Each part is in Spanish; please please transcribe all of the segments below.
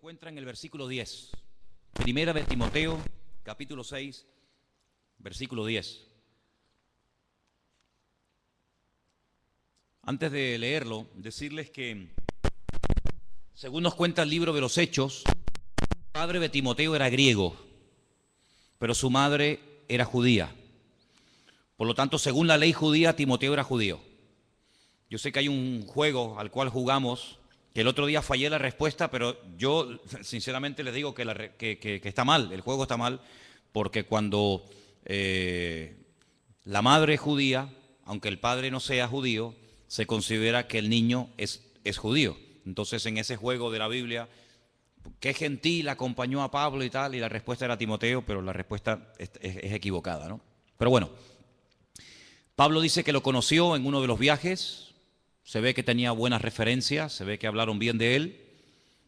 encuentra en el versículo 10. Primera de Timoteo, capítulo 6, versículo 10. Antes de leerlo, decirles que, según nos cuenta el libro de los Hechos, el padre de Timoteo era griego, pero su madre era judía. Por lo tanto, según la ley judía, Timoteo era judío. Yo sé que hay un juego al cual jugamos, que el otro día fallé la respuesta, pero yo sinceramente les digo que está mal, el juego está mal, porque cuando la madre es judía, aunque el padre no sea judío, se considera que el niño es judío. Entonces, en ese juego de la Biblia, ¿qué gentil acompañó a Pablo y tal? Y la respuesta era Timoteo, pero la respuesta es equivocada, ¿no? Pero bueno, Pablo dice que lo conoció en uno de los viajes. Se ve que tenía buenas referencias, se ve que hablaron bien de él.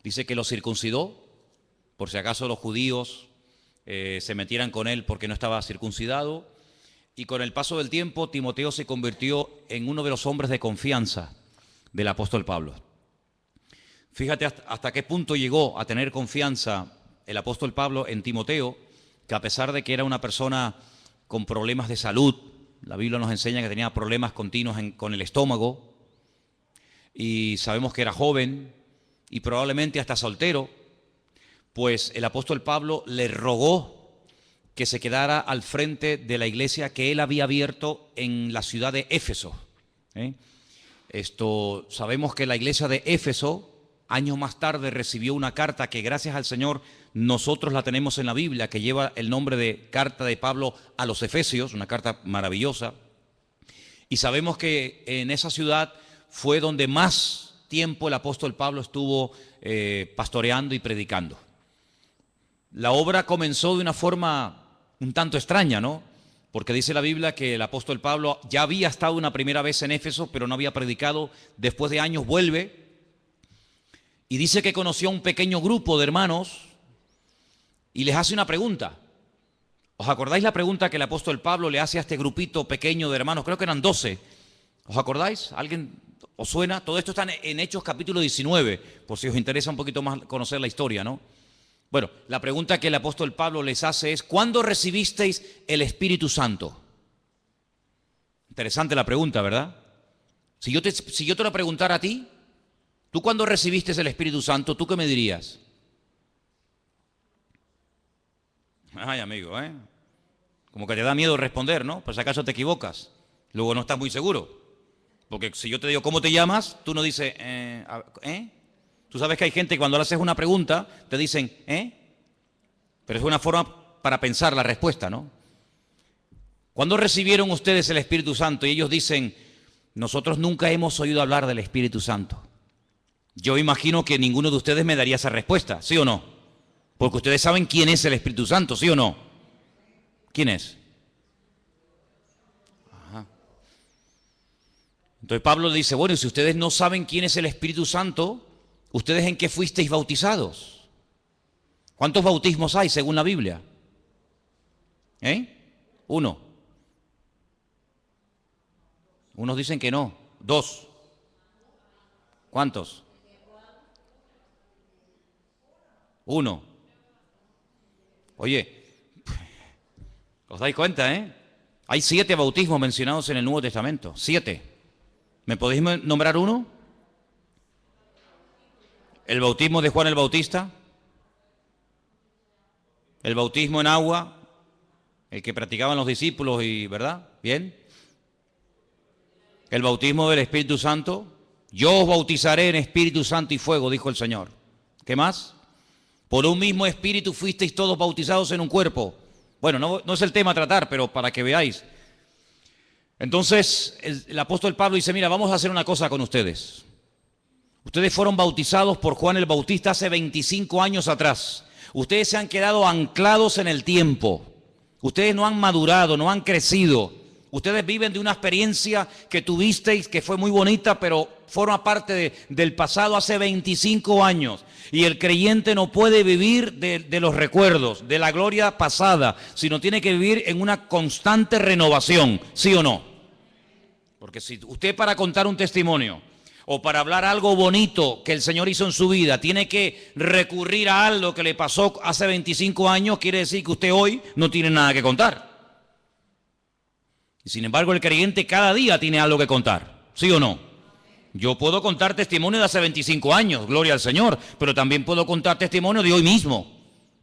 Dice que lo circuncidó, por si acaso los judíos se metieran con él porque no estaba circuncidado. Y con el paso del tiempo, Timoteo se convirtió en uno de los hombres de confianza del apóstol Pablo. Fíjate hasta qué punto llegó a tener confianza el apóstol Pablo en Timoteo, que a pesar de que era una persona con problemas de salud, la Biblia nos enseña que tenía problemas continuos con el estómago, y sabemos que era joven y probablemente hasta soltero, pues el apóstol Pablo le rogó que se quedara al frente de la iglesia que él había abierto en la ciudad de Éfeso. Sabemos que la iglesia de Éfeso, años más tarde, recibió una carta que gracias al Señor nosotros la tenemos en la Biblia, que lleva el nombre de Carta de Pablo a los Efesios, una carta maravillosa. Y sabemos que en esa ciudad fue donde más tiempo el apóstol Pablo estuvo pastoreando y predicando. La obra comenzó de una forma un tanto extraña, ¿no? Porque dice la Biblia que el apóstol Pablo ya había estado una primera vez en Éfeso, pero no había predicado. Después de años vuelve y dice que conoció a un pequeño grupo de hermanos y les hace una pregunta. ¿Os acordáis la pregunta que el apóstol Pablo le hace a este grupito pequeño de hermanos? Creo que eran 12. ¿Os acordáis? ¿Alguien os suena? Todo esto está en Hechos capítulo 19, por si os interesa un poquito más conocer la historia, ¿no? Bueno, la pregunta que el apóstol Pablo les hace es: ¿cuándo recibisteis el Espíritu Santo? Interesante la pregunta, ¿verdad? Si yo te lo preguntara a ti, ¿tú cuándo recibiste el Espíritu Santo? ¿Tú qué me dirías? Ay, amigo, como que te da miedo responder, ¿no? Por si acaso te equivocas. Luego no estás muy seguro. Porque si yo te digo ¿cómo te llamas? Tú no dices, Tú sabes que hay gente que cuando le haces una pregunta te dicen, Pero es una forma para pensar la respuesta, ¿no? ¿Cuándo recibieron ustedes el Espíritu Santo? Y ellos dicen, nosotros nunca hemos oído hablar del Espíritu Santo. Yo imagino que ninguno de ustedes me daría esa respuesta, ¿sí o no? Porque ustedes saben quién es el Espíritu Santo, ¿sí o no? ¿Quién es? Entonces Pablo le dice, bueno, si ustedes no saben quién es el Espíritu Santo, ¿ustedes en qué fuisteis bautizados? ¿Cuántos bautismos hay según la Biblia? 1. Unos dicen que no. 2. ¿Cuántos? 1. Oye, ¿os dais cuenta, Hay 7 bautismos mencionados en el Nuevo Testamento. 7. ¿Me podéis nombrar uno? El bautismo de Juan el Bautista. El bautismo en agua, el que practicaban los discípulos, ¿verdad? Bien. El bautismo del Espíritu Santo. Yo os bautizaré en Espíritu Santo y fuego, dijo el Señor. ¿Qué más? Por un mismo Espíritu fuisteis todos bautizados en un cuerpo. Bueno, no es el tema a tratar, pero para que veáis. Entonces el apóstol Pablo dice, mira, vamos a hacer una cosa con ustedes. Ustedes fueron bautizados por Juan el Bautista hace 25 años atrás. Ustedes se han quedado anclados en el tiempo. Ustedes no han madurado, no han crecido. Ustedes viven de una experiencia que tuvisteis que fue muy bonita, pero forma parte del pasado hace 25 años. Y el creyente no puede vivir de los recuerdos, de la gloria pasada, sino tiene que vivir en una constante renovación, ¿sí o no? Porque si usted, para contar un testimonio o para hablar algo bonito que el Señor hizo en su vida, tiene que recurrir a algo que le pasó hace 25 años, quiere decir que usted hoy no tiene nada que contar. Y sin embargo, el creyente cada día tiene algo que contar, ¿sí o no? Yo puedo contar testimonio de hace 25 años, gloria al Señor, pero también puedo contar testimonio de hoy mismo,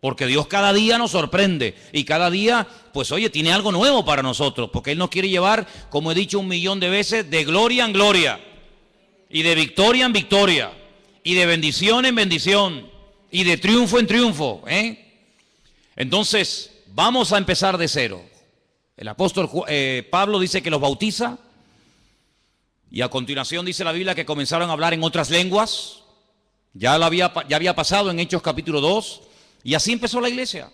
porque Dios cada día nos sorprende y cada día, pues oye, tiene algo nuevo para nosotros, porque Él nos quiere llevar, como he dicho 1.000.000 de veces, de gloria en gloria, y de victoria en victoria, y de bendición en bendición, y de triunfo en triunfo, Entonces, vamos a empezar de cero. El apóstol Pablo dice que los bautiza, y a continuación dice la Biblia que comenzaron a hablar en otras lenguas. Ya había pasado en Hechos capítulo 2, y así empezó la iglesia,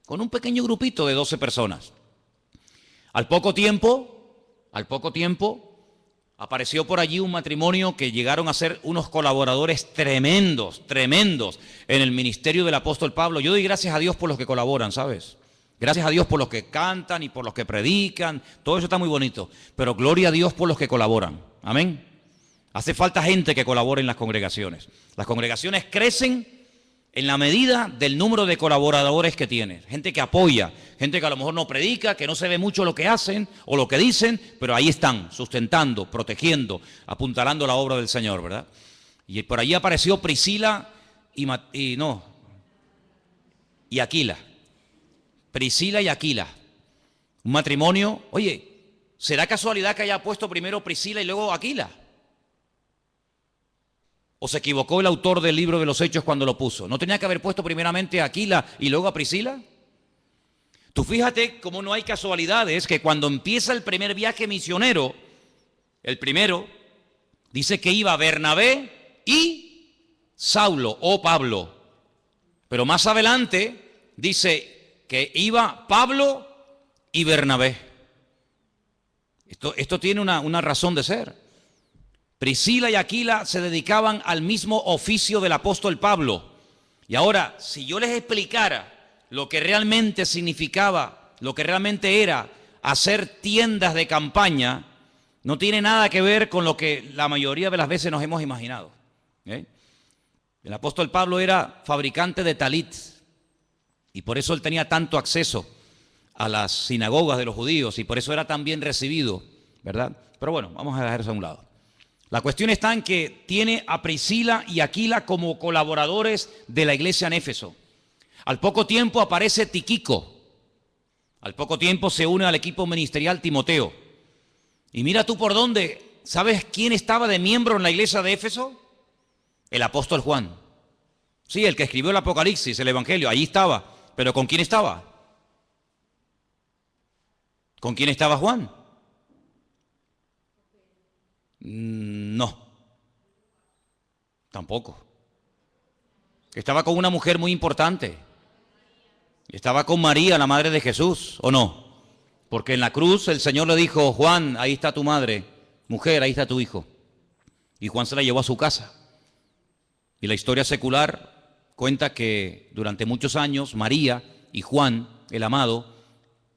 con un pequeño grupito de 12 personas. Al poco tiempo, apareció por allí un matrimonio que llegaron a ser unos colaboradores tremendos en el ministerio del apóstol Pablo. Yo doy gracias a Dios por los que colaboran, ¿sabes? Gracias a Dios por los que cantan y por los que predican, todo eso está muy bonito, pero gloria a Dios por los que colaboran, amén. Hace falta gente que colabore en las congregaciones. Las congregaciones crecen en la medida del número de colaboradores que tienen, gente que apoya, gente que a lo mejor no predica, que no se ve mucho lo que hacen o lo que dicen, pero ahí están, sustentando, protegiendo, apuntalando la obra del Señor, ¿verdad? Y por allí apareció Priscila y Aquila. Priscila y Aquila, un matrimonio. Oye, ¿será casualidad que haya puesto primero Priscila y luego Aquila? ¿O se equivocó el autor del libro de los Hechos cuando lo puso? ¿No tenía que haber puesto primeramente a Aquila y luego a Priscila? Tú fíjate cómo no hay casualidades, que cuando empieza el primer viaje misionero, el primero, dice que iba Bernabé y Saulo o Pablo. Pero más adelante dice que iba Pablo y Bernabé. Esto tiene una razón de ser. Priscila y Aquila se dedicaban al mismo oficio del apóstol Pablo. Y ahora, si yo les explicara lo que realmente significaba, lo que realmente era hacer tiendas de campaña, no tiene nada que ver con lo que la mayoría de las veces nos hemos imaginado. El apóstol Pablo era fabricante de talit, y por eso él tenía tanto acceso a las sinagogas de los judíos, y por eso era tan bien recibido, ¿verdad? Pero bueno, vamos a dejar eso a un lado. La cuestión está en que tiene a Priscila y Aquila como colaboradores de la iglesia en Éfeso. Al poco tiempo aparece Tíquico. Al poco tiempo se une al equipo ministerial Timoteo. Y mira tú por dónde. ¿Sabes quién estaba de miembro en la iglesia de Éfeso? El apóstol Juan. Sí, el que escribió el Apocalipsis, el Evangelio, allí estaba. ¿Pero con quién estaba? ¿Con quién estaba Juan? No, tampoco. Estaba con una mujer muy importante. Estaba con María, la madre de Jesús, ¿o no? Porque en la cruz el Señor le dijo: Juan, ahí está tu madre, mujer, ahí está tu hijo. Y Juan se la llevó a su casa. Y la historia secular cuenta que durante muchos años María y Juan, el amado,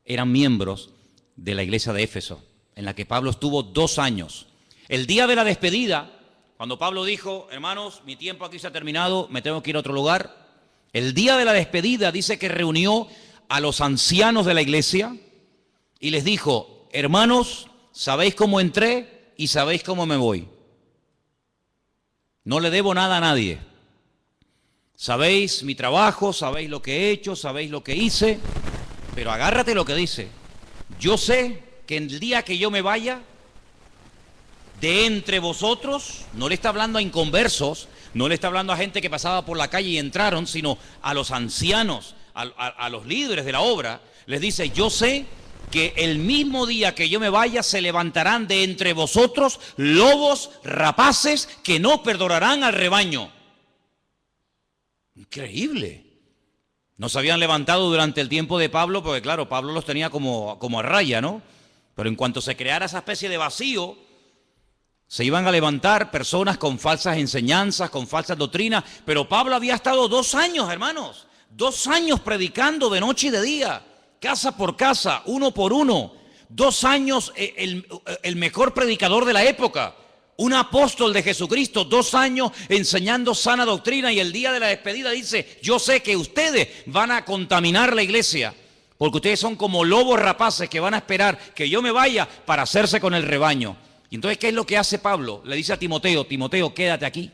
eran miembros de la iglesia de Éfeso, en la que Pablo estuvo 2 años. El día de la despedida, cuando Pablo dijo: hermanos, mi tiempo aquí se ha terminado, me tengo que ir a otro lugar. El día de la despedida dice que reunió a los ancianos de la iglesia y les dijo: hermanos, sabéis cómo entré y sabéis cómo me voy. No le debo nada a nadie. Sabéis mi trabajo, sabéis lo que he hecho, sabéis lo que hice, pero agárrate lo que dice. Yo sé que el día que yo me vaya, de entre vosotros, no le está hablando a inconversos, no le está hablando a gente que pasaba por la calle y entraron, sino a los ancianos, a los líderes de la obra, les dice: yo sé que el mismo día que yo me vaya se levantarán de entre vosotros lobos rapaces que no perdonarán al rebaño. Increíble. No se habían levantado durante el tiempo de Pablo, porque claro, Pablo los tenía como a raya, ¿no? Pero en cuanto se creara esa especie de vacío, se iban a levantar personas con falsas enseñanzas, con falsas doctrinas. Pero Pablo había estado 2 años, hermanos, 2 años predicando de noche y de día, casa por casa, uno por uno. 2 años, el mejor predicador de la época. Un apóstol de Jesucristo, 2 años enseñando sana doctrina, y el día de la despedida dice: yo sé que ustedes van a contaminar la iglesia, porque ustedes son como lobos rapaces que van a esperar que yo me vaya para hacerse con el rebaño. Y entonces, ¿qué es lo que hace Pablo? Le dice a Timoteo: Timoteo, quédate aquí.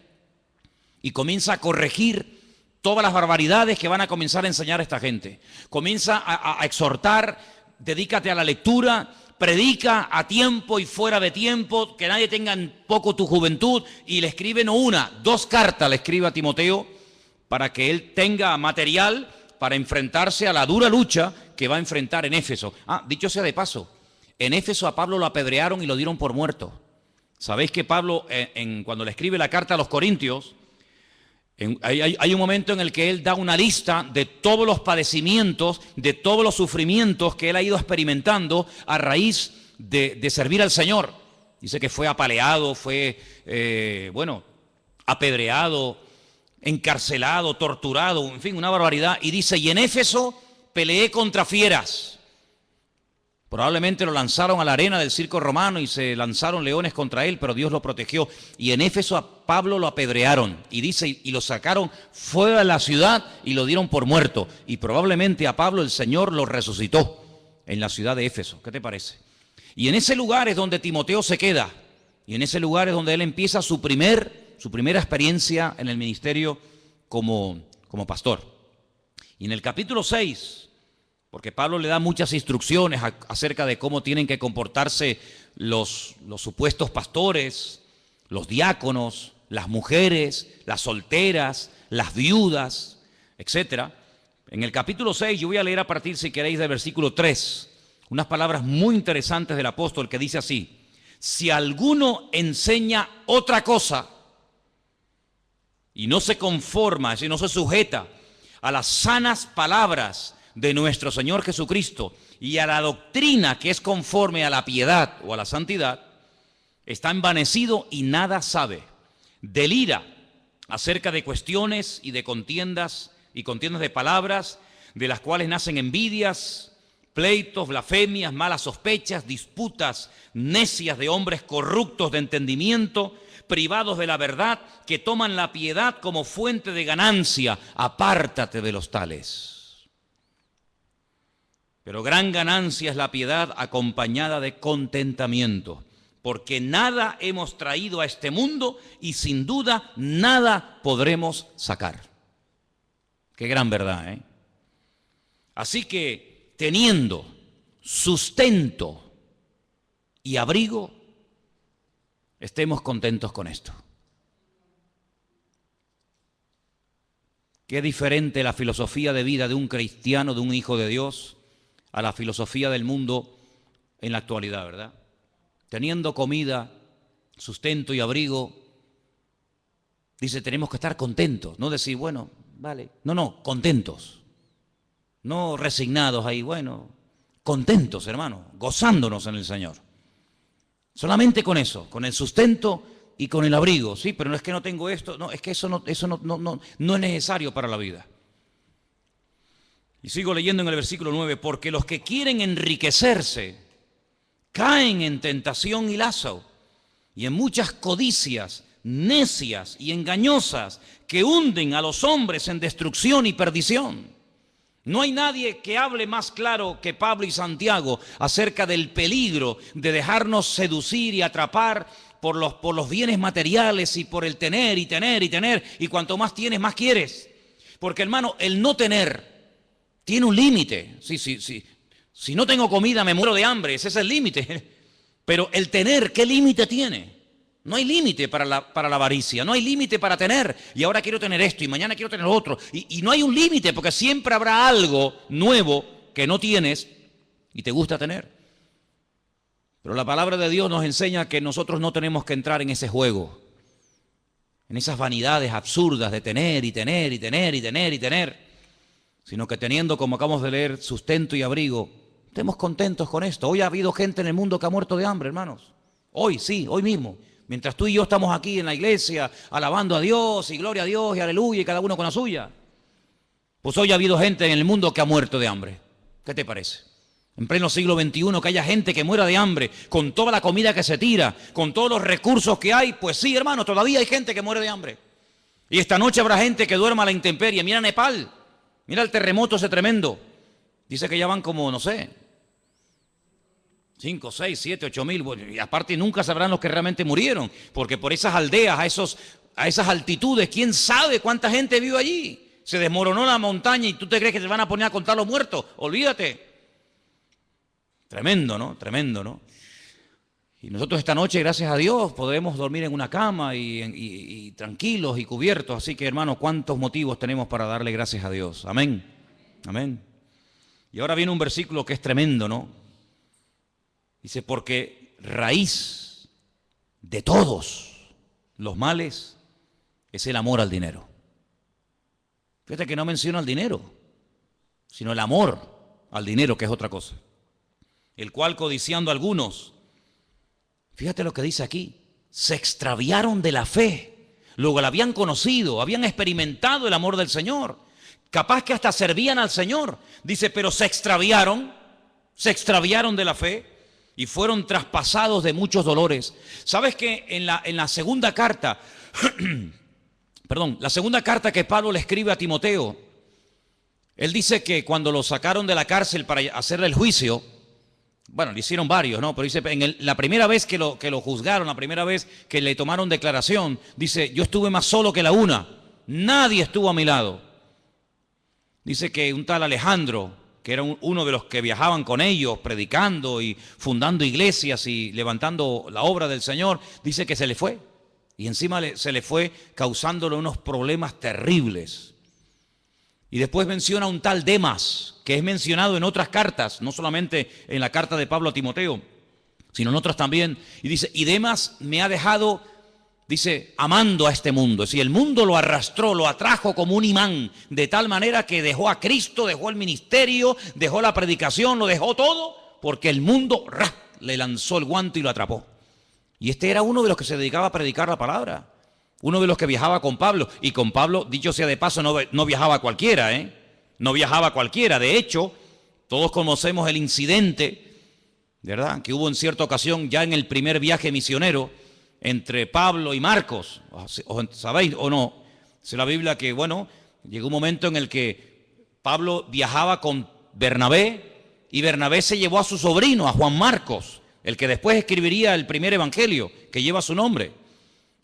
Y comienza a corregir todas las barbaridades que van a comenzar a enseñar a esta gente. Comienza a exhortar: dedícate a la lectura, predica a tiempo y fuera de tiempo, que nadie tenga en poco tu juventud. Y le escribe no una, 2 cartas le escribe a Timoteo para que él tenga material para enfrentarse a la dura lucha que va a enfrentar en Éfeso. Dicho sea de paso, en Éfeso a Pablo lo apedrearon y lo dieron por muerto. Sabéis que Pablo, cuando le escribe la carta a los Corintios, hay un momento en el que él da una lista de todos los padecimientos, de todos los sufrimientos que él ha ido experimentando a raíz de servir al Señor. Dice que fue apaleado, fue, apedreado, encarcelado, torturado, en fin, una barbaridad. Y dice: y en Éfeso peleé contra fieras. Probablemente lo lanzaron a la arena del circo romano y se lanzaron leones contra él, pero Dios lo protegió. Y en Éfeso a Pablo lo apedrearon, y dice, y lo sacaron fuera de la ciudad y lo dieron por muerto. Y probablemente a Pablo el Señor lo resucitó en la ciudad de Éfeso. ¿Qué te parece? Y en ese lugar es donde Timoteo se queda, y en ese lugar es donde él empieza su primera experiencia en el ministerio como pastor. Y en el capítulo 6, porque Pablo le da muchas instrucciones acerca de cómo tienen que comportarse los supuestos pastores, los diáconos, las mujeres, las solteras, las viudas, etc. En el capítulo 6, yo voy a leer a partir, si queréis, del versículo 3, unas palabras muy interesantes del apóstol que dice así: si alguno enseña otra cosa y no se conforma, es decir, no se sujeta a las sanas palabras de nuestro Señor Jesucristo y a la doctrina que es conforme a la piedad o a la santidad, está envanecido y nada sabe. Delira acerca de cuestiones y de contiendas de palabras, de las cuales nacen envidias, pleitos, blasfemias, malas sospechas, disputas necias de hombres corruptos de entendimiento, privados de la verdad, que toman la piedad como fuente de ganancia. Apártate de los tales. Pero gran ganancia es la piedad acompañada de contentamiento, porque nada hemos traído a este mundo y sin duda nada podremos sacar. Qué gran verdad, ¿eh? Así que, teniendo sustento y abrigo, estemos contentos con esto. Qué diferente la filosofía de vida de un cristiano, de un hijo de Dios, a la filosofía del mundo en la actualidad, ¿verdad? Teniendo comida, sustento y abrigo, dice, tenemos que estar contentos, no decir, bueno, vale, no, contentos, no resignados ahí, bueno, contentos, hermano, gozándonos en el Señor. Solamente con eso, con el sustento y con el abrigo, sí, pero no es que no tengo esto, no, es que eso no es necesario para la vida. Y sigo leyendo en el versículo 9, porque los que quieren enriquecerse caen en tentación y lazo, y en muchas codicias necias y engañosas que hunden a los hombres en destrucción y perdición. No hay nadie que hable más claro que Pablo y Santiago acerca del peligro de dejarnos seducir y atrapar por los bienes materiales y por el tener y tener y tener, y cuanto más tienes, más quieres. Porque, hermano, el no tener tiene un límite. Sí. Si no tengo comida me muero de hambre, ese es el límite. Pero el tener, ¿qué límite tiene? No hay límite para la avaricia, no hay límite para tener. Y ahora quiero tener esto y mañana quiero tener otro. Y no hay un límite, porque siempre habrá algo nuevo que no tienes y te gusta tener. Pero la palabra de Dios nos enseña que nosotros no tenemos que entrar en ese juego, en esas vanidades absurdas de tener y tener y tener y tener y tener, sino que teniendo, como acabamos de leer, sustento y abrigo, estemos contentos con esto. Hoy ha habido gente en el mundo que ha muerto de hambre, hermanos. Hoy, sí, hoy mismo. Mientras tú y yo estamos aquí en la iglesia alabando a Dios y gloria a Dios y aleluya y cada uno con la suya, pues hoy ha habido gente en el mundo que ha muerto de hambre. ¿Qué te parece? En pleno siglo XXI, que haya gente que muera de hambre, con toda la comida que se tira, con todos los recursos que hay, pues sí, hermano, todavía hay gente que muere de hambre. Y esta noche habrá gente que duerma a la intemperie. Mira Nepal, mira el terremoto ese tremendo. Dice que ya van como, no sé, 5, 6, 7, 8 mil. Bueno, y aparte nunca sabrán los que realmente murieron, porque por esas aldeas, a esas altitudes, ¿quién sabe cuánta gente vive allí? Se desmoronó la montaña y tú te crees que se van a poner a contar los muertos. Olvídate. Tremendo, ¿no? Tremendo, ¿no? Y nosotros esta noche, gracias a Dios, podemos dormir en una cama y tranquilos y cubiertos. Así que, hermanos, ¿cuántos motivos tenemos para darle gracias a Dios? Amén. Amén. Y ahora viene un versículo que es tremendo, ¿no? Dice, porque raíz de todos los males es el amor al dinero. Fíjate que no menciona el dinero, sino el amor al dinero, que es otra cosa. El cual, codiciando algunos, fíjate lo que dice aquí, se extraviaron de la fe. Luego la habían conocido, habían experimentado el amor del Señor. Capaz que hasta servían al Señor. Dice, pero se extraviaron de la fe y fueron traspasados de muchos dolores. ¿Sabes que en la segunda carta, la segunda carta que Pablo le escribe a Timoteo, él dice que cuando lo sacaron de la cárcel para hacerle el juicio, bueno, le hicieron varios, ¿no? Pero dice, la primera vez que lo juzgaron, la primera vez que le tomaron declaración, dice, yo estuve más solo que la una, nadie estuvo a mi lado. Dice que un tal Alejandro, que era uno de los que viajaban con ellos, predicando y fundando iglesias y levantando la obra del Señor, dice que se le fue. Y encima se le fue causándole unos problemas terribles. Y después menciona un tal Demas, que es mencionado en otras cartas, no solamente en la carta de Pablo a Timoteo, sino en otras también. Y dice, y Demas me ha dejado, dice, amando a este mundo. Es decir, el mundo lo arrastró, lo atrajo como un imán, de tal manera que dejó a Cristo, dejó el ministerio, dejó la predicación, lo dejó todo, porque el mundo le lanzó el guante y lo atrapó. Y este era uno de los que se dedicaba a predicar la palabra. Uno de los que viajaba con Pablo, y con Pablo, dicho sea de paso, no viajaba cualquiera, no viajaba cualquiera. De hecho, todos conocemos el incidente, ¿verdad?, que hubo en cierta ocasión ya en el primer viaje misionero entre Pablo y Marcos. ¿Sabéis o no? Dice la Biblia que, bueno, llegó un momento en el que Pablo viajaba con Bernabé y Bernabé se llevó a su sobrino, a Juan Marcos, el que después escribiría el primer evangelio que lleva su nombre.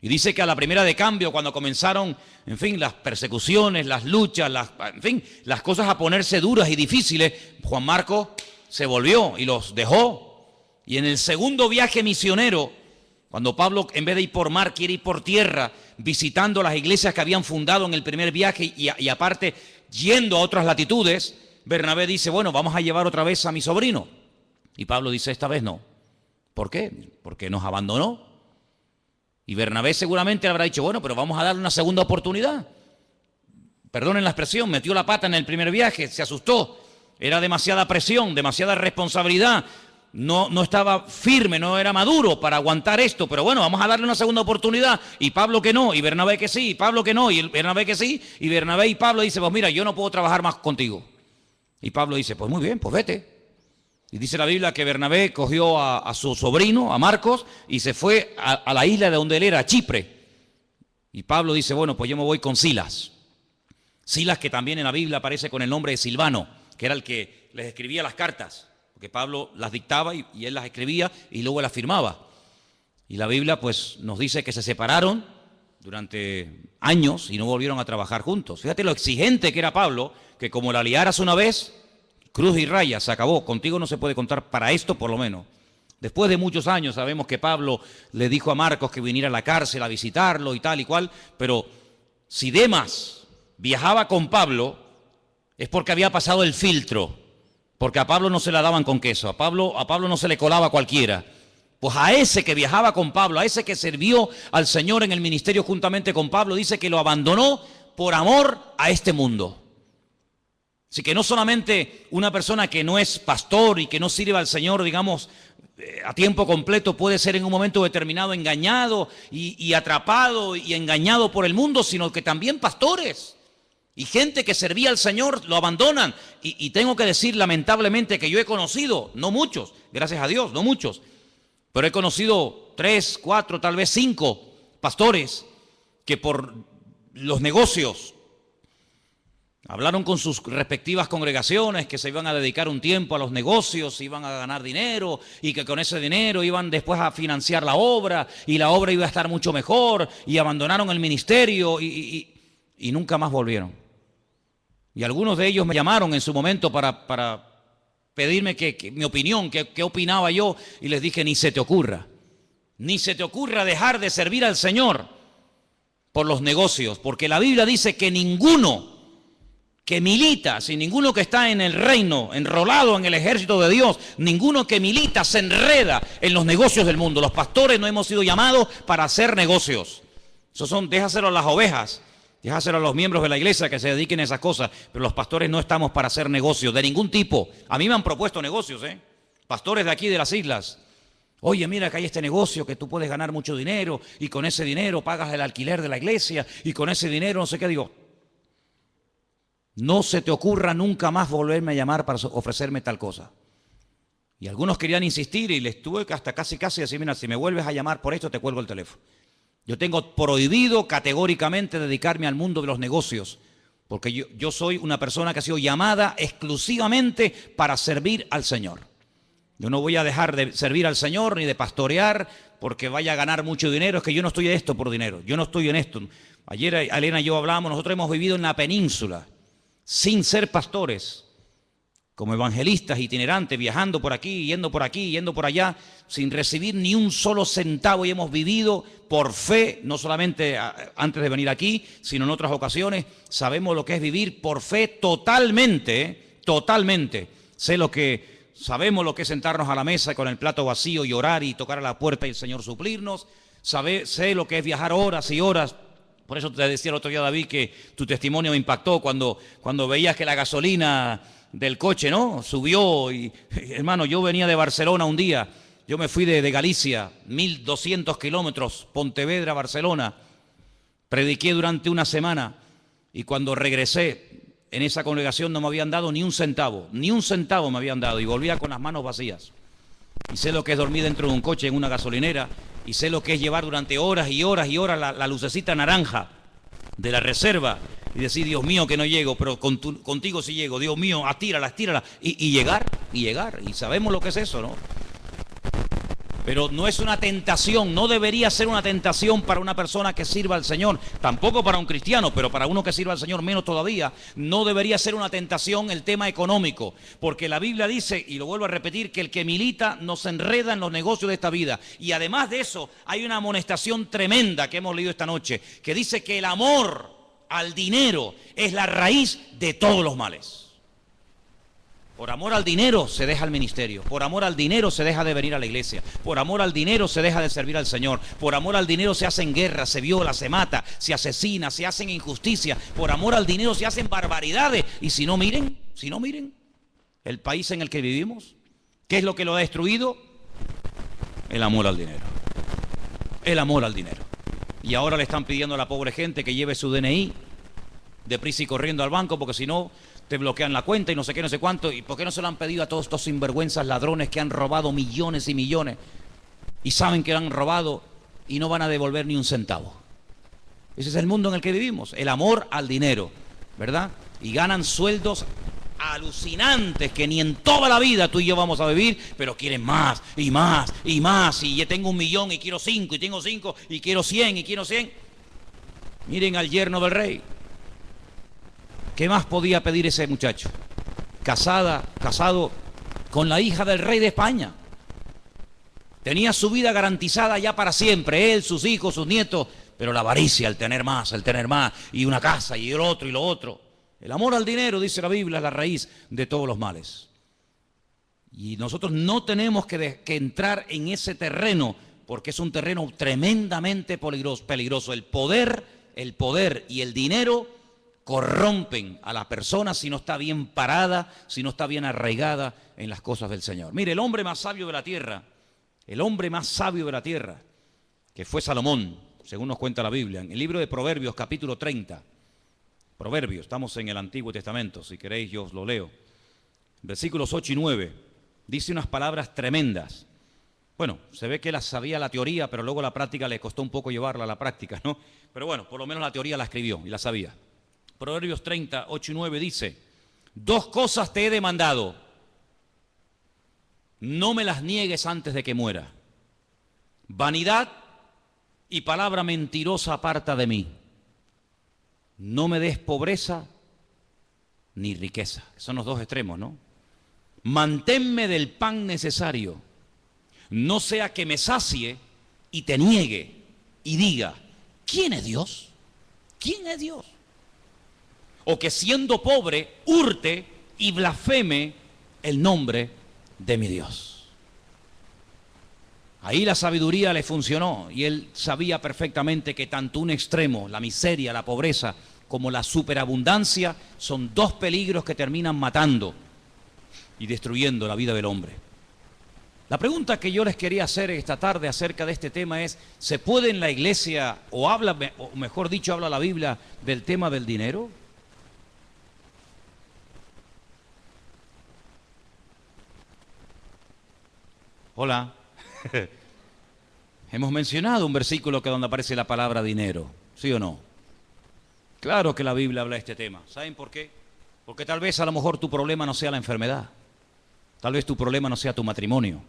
Y dice que a la primera de cambio, cuando comenzaron, en fin, las persecuciones, las luchas, las cosas a ponerse duras y difíciles, Juan Marcos se volvió y los dejó. Y en el segundo viaje misionero, cuando Pablo, en vez de ir por mar, quiere ir por tierra, visitando las iglesias que habían fundado en el primer viaje y aparte yendo a otras latitudes, Bernabé dice, bueno, vamos a llevar otra vez a mi sobrino. Y Pablo dice, esta vez no. ¿Por qué? Porque nos abandonó. Y Bernabé seguramente habrá dicho, bueno, pero vamos a darle una segunda oportunidad. Perdonen la expresión, metió la pata en el primer viaje, se asustó. Era demasiada presión, demasiada responsabilidad. No estaba firme, no era maduro para aguantar esto. Pero bueno, vamos a darle una segunda oportunidad. Y Pablo que no, y Bernabé que sí, y Pablo que no, y Bernabé que sí. Y Bernabé y Pablo dicen, pues mira, yo no puedo trabajar más contigo. Y Pablo dice, pues muy bien, pues vete. Y dice la Biblia que Bernabé cogió a su sobrino, a Marcos, y se fue a la isla de donde él era, a Chipre. Y Pablo dice, bueno, pues yo me voy con Silas. Silas, que también en la Biblia aparece con el nombre de Silvano, que era el que les escribía las cartas, porque Pablo las dictaba y él las escribía y luego las firmaba. Y la Biblia pues nos dice que se separaron durante años y no volvieron a trabajar juntos. Fíjate lo exigente que era Pablo, que como la liaras una vez, cruz y raya, se acabó. Contigo no se puede contar para esto, por lo menos. Después de muchos años sabemos que Pablo le dijo a Marcos que viniera a la cárcel a visitarlo y tal y cual, pero si Demas viajaba con Pablo es porque había pasado el filtro, porque a Pablo no se la daban con queso, a Pablo no se le colaba cualquiera. Pues a ese que viajaba con Pablo, a ese que sirvió al Señor en el ministerio juntamente con Pablo, dice que lo abandonó por amor a este mundo. Así que no solamente una persona que no es pastor y que no sirve al Señor, digamos, a tiempo completo puede ser en un momento determinado engañado y atrapado y engañado por el mundo, sino que también pastores y gente que servía al Señor lo abandonan. y tengo que decir lamentablemente que yo he conocido, no muchos, gracias a Dios, no muchos, pero he conocido 3, 4, tal vez 5 pastores que por los negocios hablaron con sus respectivas congregaciones que se iban a dedicar un tiempo a los negocios, iban a ganar dinero y que con ese dinero iban después a financiar la obra y la obra iba a estar mucho mejor y abandonaron el ministerio y nunca más volvieron. Y algunos de ellos me llamaron en su momento para pedirme mi opinión, qué opinaba yo, y les dije, ni se te ocurra dejar de servir al Señor por los negocios, porque la Biblia dice que ninguno que milita, si ninguno que está en el reino, enrolado en el ejército de Dios, ninguno que milita se enreda en los negocios del mundo. Los pastores no hemos sido llamados para hacer negocios. Déjaselo a las ovejas, déjaselo a los miembros de la iglesia que se dediquen a esas cosas, pero los pastores no estamos para hacer negocios de ningún tipo. A mí me han propuesto negocios, pastores de aquí de las islas. Oye, mira que hay este negocio que tú puedes ganar mucho dinero y con ese dinero pagas el alquiler de la iglesia y con ese dinero no sé qué. Digo, no se te ocurra nunca más volverme a llamar para ofrecerme tal cosa. Y algunos querían insistir y les tuve que hasta casi decir, mira, si me vuelves a llamar por esto te cuelgo el teléfono. Yo tengo prohibido categóricamente dedicarme al mundo de los negocios, porque yo soy una persona que ha sido llamada exclusivamente para servir al Señor. Yo no voy a dejar de servir al Señor ni de pastorear porque vaya a ganar mucho dinero. Es que yo no estoy en esto por dinero, yo no estoy en esto. Ayer Elena y yo hablábamos, nosotros hemos vivido en la península sin ser pastores, como evangelistas itinerantes, viajando por aquí, yendo por allá, sin recibir ni un solo centavo, y hemos vivido por fe, no solamente antes de venir aquí, sino en otras ocasiones. Sabemos lo que es vivir por fe totalmente, totalmente. Sabemos lo que es sentarnos a la mesa con el plato vacío y orar y tocar a la puerta y el Señor suplirnos. Sé lo que es viajar horas y horas. Por eso te decía el otro día, David, que tu testimonio me impactó cuando veías que la gasolina del coche, ¿no?, subió. Y, hermano, yo venía de Barcelona un día, yo me fui de Galicia, 1200 kilómetros, Pontevedra, Barcelona, prediqué durante una semana y cuando regresé, en esa congregación no me habían dado ni un centavo me habían dado y volvía con las manos vacías. Y sé lo que es dormir dentro de un coche en una gasolinera y sé lo que es llevar durante horas y horas y horas la lucecita naranja de la reserva y decir, Dios mío, que no llego, pero contigo sí llego, Dios mío, estírala, y llegar, y sabemos lo que es eso, ¿no? Pero no es una tentación, no debería ser una tentación para una persona que sirva al Señor, tampoco para un cristiano, pero para uno que sirva al Señor menos todavía. No debería ser una tentación el tema económico, porque la Biblia dice, y lo vuelvo a repetir, que el que milita no se enreda en los negocios de esta vida. Y además de eso, hay una amonestación tremenda que hemos leído esta noche, que dice que el amor al dinero es la raíz de todos los males. Por amor al dinero se deja el ministerio, por amor al dinero se deja de venir a la iglesia, por amor al dinero se deja de servir al Señor, por amor al dinero se hacen guerras, se viola, se mata, se asesina, se hacen injusticias, por amor al dinero se hacen barbaridades. Y si no miren el país en el que vivimos, ¿qué es lo que lo ha destruido? El amor al dinero, el amor al dinero. Y ahora le están pidiendo a la pobre gente que lleve su DNI deprisa y corriendo al banco, porque si no te bloquean la cuenta y no sé qué, no sé cuánto. ¿Y por qué no se lo han pedido a todos estos sinvergüenzas ladrones que han robado millones y millones y saben que lo han robado y no van a devolver ni un centavo? Ese es el mundo en el que vivimos, el amor al dinero, ¿verdad? Y ganan sueldos alucinantes que ni en toda la vida tú y yo vamos a vivir, pero quieren más y más y más. Y yo tengo 1 millón y quiero 5, y tengo 5 y quiero 100 y quiero 100. Miren al yerno del rey. ¿Qué más podía pedir ese muchacho? Casado con la hija del rey de España. Tenía su vida garantizada ya para siempre, él, sus hijos, sus nietos, pero la avaricia, el tener más, y una casa, y el otro, y lo otro. El amor al dinero, dice la Biblia, es la raíz de todos los males. Y nosotros no tenemos que entrar en ese terreno, porque es un terreno tremendamente peligroso. El poder y el dinero corrompen a la persona si no está bien parada, si no está bien arraigada en las cosas del Señor. Mire, el hombre más sabio de la tierra, que fue Salomón, según nos cuenta la Biblia, en el libro de Proverbios, capítulo 30. Proverbios, estamos en el Antiguo Testamento, si queréis yo os lo leo. versículos 8 y 9, dice unas palabras tremendas. Bueno, se ve que él sabía la teoría, pero luego la práctica le costó un poco llevarla a la práctica, ¿no? Pero bueno, por lo menos la teoría la escribió y la sabía. Proverbios 30, 8 y 9 dice: dos cosas te he demandado, no me las niegues antes de que muera. Vanidad y palabra mentirosa aparta de mí. No me des pobreza ni riqueza. Son los dos extremos, ¿no? Manténme del pan necesario, no sea que me sacie y te niegue y diga: ¿quién es Dios? ¿Quién es Dios? O que siendo pobre hurte y blasfeme el nombre de mi Dios. Ahí la sabiduría le funcionó y él sabía perfectamente que tanto un extremo, la miseria, la pobreza, como la superabundancia, son dos peligros que terminan matando y destruyendo la vida del hombre. La pregunta que yo les quería hacer esta tarde acerca de este tema es: ¿se puede en la iglesia, o mejor dicho, habla la Biblia del tema del dinero? Hola. Hemos mencionado un versículo donde aparece la palabra dinero, ¿sí o no? Claro que la Biblia habla de este tema. ¿Saben por qué? Porque tal vez a lo mejor tu problema no sea la enfermedad. Tal vez tu problema no sea tu matrimonio.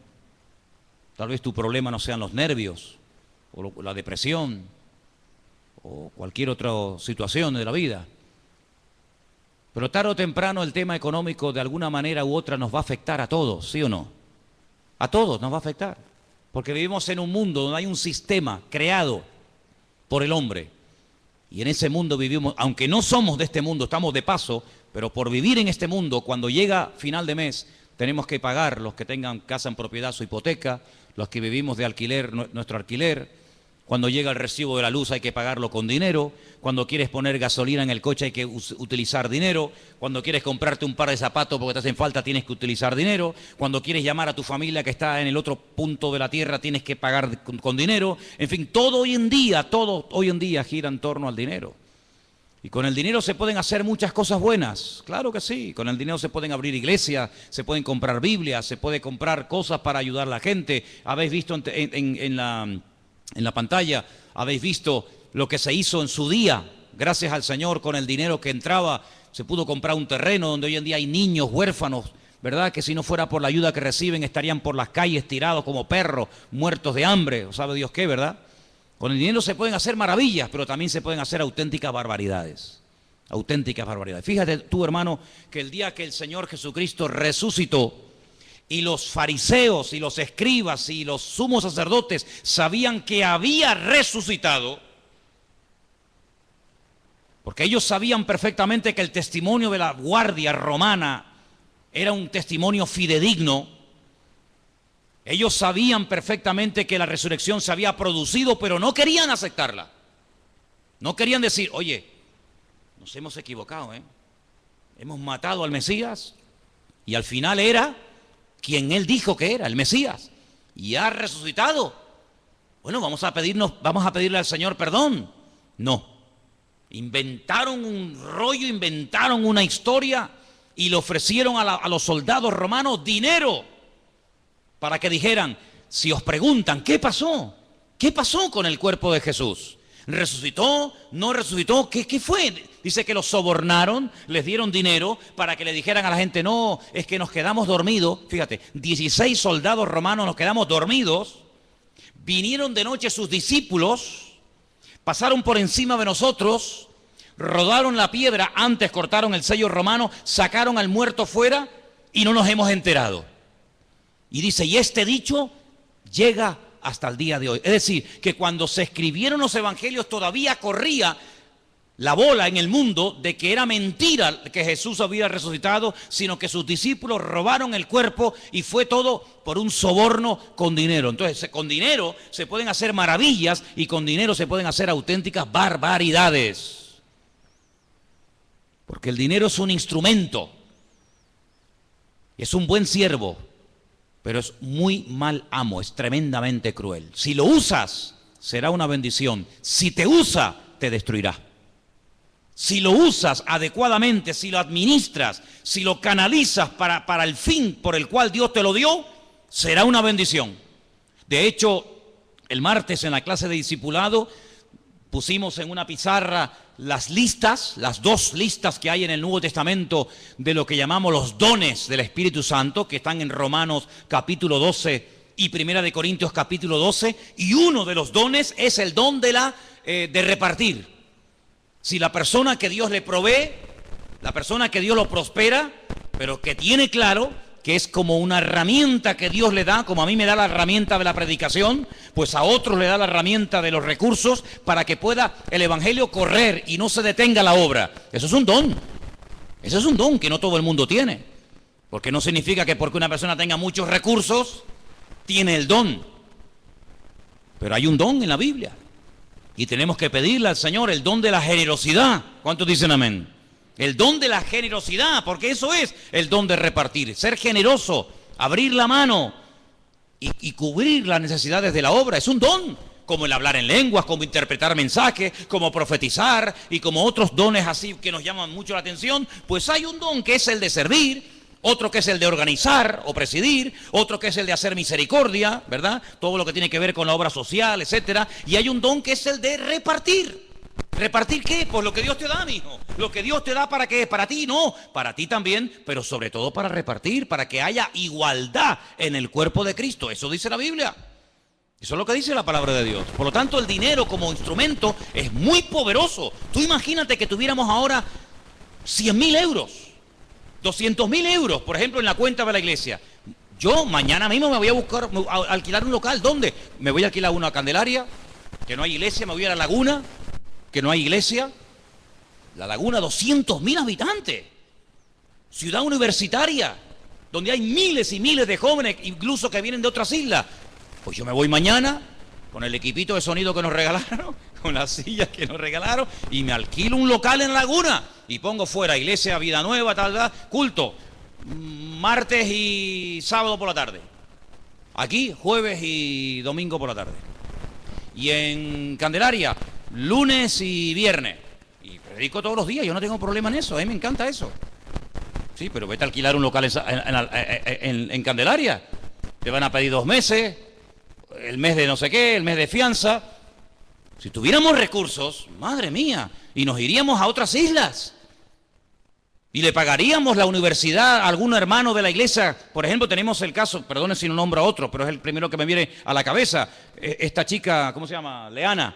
Tal vez tu problema no sean los nervios, o la depresión, o cualquier otra situación de la vida. Pero tarde o temprano el tema económico de alguna manera u otra nos va a afectar a todos, ¿sí o no? A todos nos va a afectar. Porque vivimos en un mundo donde hay un sistema creado por el hombre. Y en ese mundo vivimos, aunque no somos de este mundo, estamos de paso, pero por vivir en este mundo, cuando llega final de mes, tenemos que pagar, los que tengan casa en propiedad, su hipoteca, los que vivimos de alquiler, nuestro alquiler. Cuando llega el recibo de la luz hay que pagarlo con dinero. Cuando quieres poner gasolina en el coche hay que utilizar dinero. Cuando quieres comprarte un par de zapatos porque te hacen falta tienes que utilizar dinero. Cuando quieres llamar a tu familia que está en el otro punto de la tierra tienes que pagar con dinero. En fin, todo hoy en día gira en torno al dinero. Y con el dinero se pueden hacer muchas cosas buenas, claro que sí. Con el dinero se pueden abrir iglesias, se pueden comprar Biblias, se puede comprar cosas para ayudar a la gente. Habéis visto en la pantalla, habéis visto lo que se hizo en su día. Gracias al Señor, con el dinero que entraba, se pudo comprar un terreno donde hoy en día hay niños huérfanos, ¿verdad? Que si no fuera por la ayuda que reciben, estarían por las calles tirados como perros, muertos de hambre, o sabe Dios qué, ¿verdad? Con el dinero se pueden hacer maravillas, pero también se pueden hacer auténticas barbaridades. Auténticas barbaridades. Fíjate tú, hermano, que el día que el Señor Jesucristo resucitó, y los fariseos y los escribas y los sumos sacerdotes sabían que había resucitado, porque ellos sabían perfectamente que el testimonio de la guardia romana era un testimonio fidedigno. Ellos sabían perfectamente que la resurrección se había producido, pero no querían aceptarla. No querían decir: oye, nos hemos equivocado, hemos matado al Mesías y al final era quien él dijo que era, el Mesías, y ha resucitado. Bueno, vamos a pedirle al Señor perdón. No. Inventaron un rollo, inventaron una historia y le ofrecieron a los soldados romanos dinero para que dijeran: si os preguntan, ¿qué pasó? ¿Qué pasó con el cuerpo de Jesús? ¿Resucitó? ¿No resucitó? ¿Qué fue? Dice que los sobornaron, les dieron dinero para que le dijeran a la gente: no, es que nos quedamos dormidos. Fíjate, 16 soldados romanos nos quedamos dormidos. Vinieron de noche sus discípulos, pasaron por encima de nosotros, rodaron la piedra, antes cortaron el sello romano, sacaron al muerto fuera y no nos hemos enterado. Y dice, y este dicho llega hasta el día de hoy. Es decir, que cuando se escribieron los evangelios todavía corría la bola en el mundo de que era mentira que Jesús había resucitado, sino que sus discípulos robaron el cuerpo y fue todo por un soborno con dinero. Entonces, con dinero se pueden hacer maravillas y con dinero se pueden hacer auténticas barbaridades. Porque el dinero es un instrumento, es un buen siervo, pero es muy mal amo, es tremendamente cruel. Si lo usas, será una bendición. Si te usa, te destruirá. si lo usas adecuadamente, si lo administras, si lo canalizas para el fin por el cual Dios te lo dio, será una bendición. De hecho, el martes en la clase de discipulado pusimos en una pizarra las listas, las 2 listas que hay en el Nuevo Testamento de lo que llamamos los dones del Espíritu Santo, que están en Romanos capítulo 12 y Primera de Corintios capítulo 12, y uno de los dones es el don de repartir. Si la persona que Dios le provee, la persona que Dios lo prospera, pero que tiene claro que es como una herramienta que Dios le da, como a mí me da la herramienta de la predicación, pues a otros le da la herramienta de los recursos para que pueda el evangelio correr y no se detenga la obra. Eso es un don. Eso es un don que no todo el mundo tiene. Porque no significa que porque una persona tenga muchos recursos, tiene el don. Pero hay un don en la Biblia. Y tenemos que pedirle al Señor el don de la generosidad. ¿Cuántos dicen amén? El don de la generosidad, porque eso es el don de repartir. Ser generoso, abrir la mano y cubrir las necesidades de la obra. Es un don, como el hablar en lenguas, como interpretar mensajes, como profetizar y como otros dones así que nos llaman mucho la atención. Pues hay un don que es el de servir, otro que es el de organizar o presidir, otro que es el de hacer misericordia, ¿verdad? Todo lo que tiene que ver con la obra social, etcétera. Y hay un don que es el de repartir. ¿Repartir qué? Pues lo que Dios te da, mijo. Lo que Dios te da, ¿para qué? Para ti, no. Para ti también, pero sobre todo para repartir, para que haya igualdad en el cuerpo de Cristo. Eso dice la Biblia. Eso es lo que dice la palabra de Dios. Por lo tanto, el dinero como instrumento es muy poderoso. Tú imagínate que tuviéramos ahora 100.000 euros. 200.000 euros, por ejemplo, en la cuenta de la iglesia. Yo mañana mismo me voy a alquilar un local. ¿Dónde? Me voy a alquilar uno a Candelaria, que no hay iglesia. Me voy a La Laguna, que no hay iglesia. La Laguna, 200.000 habitantes. Ciudad universitaria, donde hay miles y miles de jóvenes, incluso que vienen de otras islas. Pues yo me voy mañana con el equipito de sonido que nos regalaron, con las sillas que nos regalaron, y me alquilo un local en Laguna y pongo fuera iglesia, vida nueva, tal, culto, martes y sábado por la tarde. Aquí, jueves y domingo por la tarde. Y en Candelaria, lunes y viernes. Y predico todos los días, yo no tengo problema en eso, a mí me encanta eso. Sí, pero vete a alquilar un local en Candelaria. Te van a pedir 2 meses, el mes de no sé qué, el mes de fianza. Si tuviéramos recursos, madre mía, y nos iríamos a otras islas y le pagaríamos la universidad a algún hermano de la iglesia. Por ejemplo, tenemos el caso, perdone si no nombro a otro, pero es el primero que me viene a la cabeza. Esta chica, ¿cómo se llama? Leana.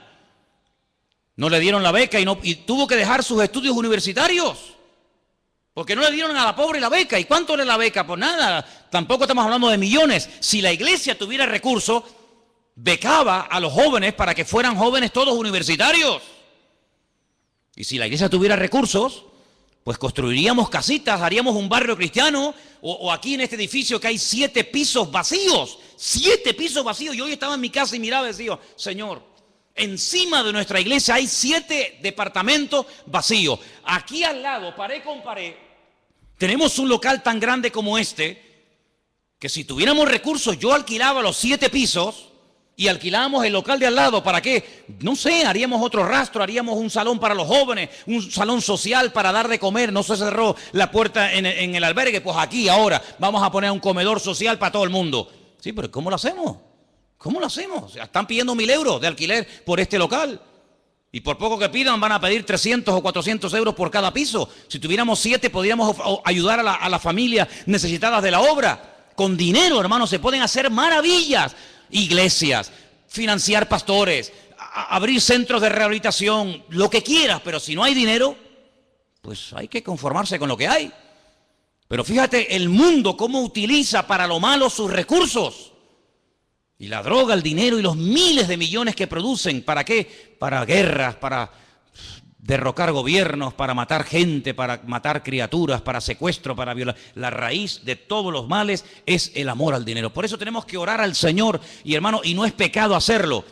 No le dieron la beca y tuvo que dejar sus estudios universitarios. Porque no le dieron a la pobre la beca. ¿Y cuánto era la beca? Pues nada, tampoco estamos hablando de millones. Si la iglesia tuviera recursos, becaba a los jóvenes para que fueran jóvenes todos universitarios. Y si la iglesia tuviera recursos, pues construiríamos casitas, haríamos un barrio cristiano, o aquí en este edificio que hay 7 pisos vacíos. 7 pisos vacíos. Yo hoy estaba en mi casa y miraba y decía, Señor, encima de nuestra iglesia hay 7 departamentos vacíos. Aquí al lado, pared con pared, tenemos un local tan grande como este, que si tuviéramos recursos, yo alquilaba los 7 pisos y alquilábamos el local de al lado. ¿Para qué? No sé, haríamos otro rastro, haríamos un salón para los jóvenes, un salón social para dar de comer. No se cerró la puerta en el albergue, pues aquí ahora vamos a poner un comedor social para todo el mundo. Sí, pero ¿cómo lo hacemos? ¿Cómo lo hacemos? O sea, están pidiendo 1.000 euros de alquiler por este local. Y por poco que pidan van a pedir 300 o 400 euros por cada piso. Si tuviéramos 7 podríamos ayudar a las familias necesitadas de la obra. Con dinero, hermanos, se pueden hacer maravillas. Iglesias, financiar pastores, abrir centros de rehabilitación, lo que quieras. Pero si no hay dinero, pues hay que conformarse con lo que hay. Pero fíjate el mundo cómo utiliza para lo malo sus recursos. Y la droga, el dinero y los miles de millones que producen, ¿para qué? Para guerras, para derrocar gobiernos, para matar gente, para matar criaturas, para secuestro, para violar. La raíz de todos los males es el amor al dinero. Por eso tenemos que orar al Señor, y hermano, y no es pecado hacerlo.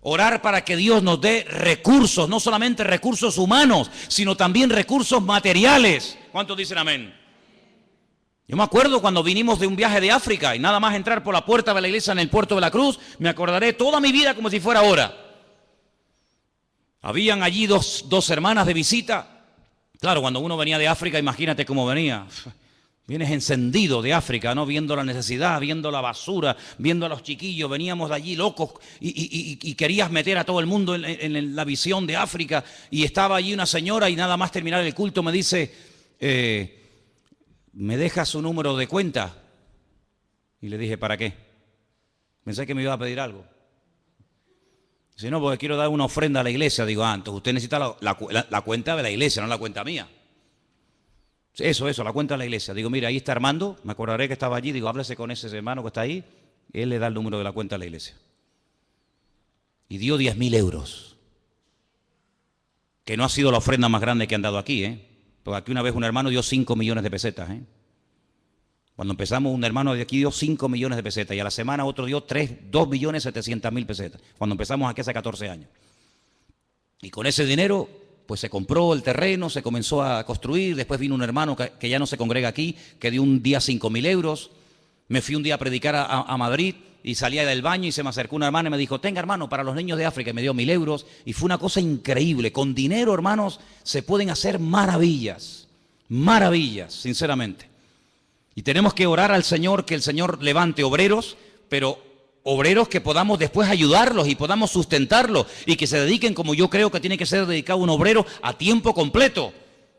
Orar para que Dios nos dé recursos, no solamente recursos humanos, sino también recursos materiales. ¿Cuántos dicen amén? Yo me acuerdo cuando vinimos de un viaje de África y nada más entrar por la puerta de la iglesia en el puerto de la Cruz, me acordaré toda mi vida como si fuera ahora. Habían allí dos hermanas de visita Claro, cuando uno venía de África, imagínate cómo venía. Vienes encendido de África, ¿no? Viendo la necesidad, viendo la basura, viendo a los chiquillos. Veníamos de allí locos y querías meter a todo el mundo en la visión de África. Y estaba allí una señora y nada más terminar el culto me dice, ¿me deja su número de cuenta? Y le dije, ¿para qué? Pensé que me iba a pedir algo. Dice, no, porque quiero dar una ofrenda a la iglesia. Digo, entonces usted necesita la cuenta de la iglesia, no la cuenta mía. Eso, la cuenta de la iglesia. Digo, mira, ahí está Armando, me acordaré que estaba allí. Digo, háblese con ese hermano que está ahí. Él le da el número de la cuenta de la iglesia. Y dio 10.000 euros. Que no ha sido la ofrenda más grande que han dado aquí, Porque aquí una vez un hermano dio 5 millones de pesetas, Cuando empezamos, un hermano de aquí dio 5 millones de pesetas y a la semana otro dio 2.700.000 pesetas. Cuando empezamos aquí hace 14 años. Y con ese dinero, pues se compró el terreno, se comenzó a construir. Después vino un hermano que ya no se congrega aquí, que dio un día 5.000 euros. Me fui un día a predicar a Madrid y salía del baño y se me acercó una hermana y me dijo, tenga hermano, para los niños de África, y me dio 1.000 euros. Y fue una cosa increíble. Con dinero, hermanos, se pueden hacer maravillas. Maravillas, sinceramente. Y tenemos que orar al Señor, que el Señor levante obreros, pero obreros que podamos después ayudarlos y podamos sustentarlos y que se dediquen, como yo creo que tiene que ser dedicado un obrero, a tiempo completo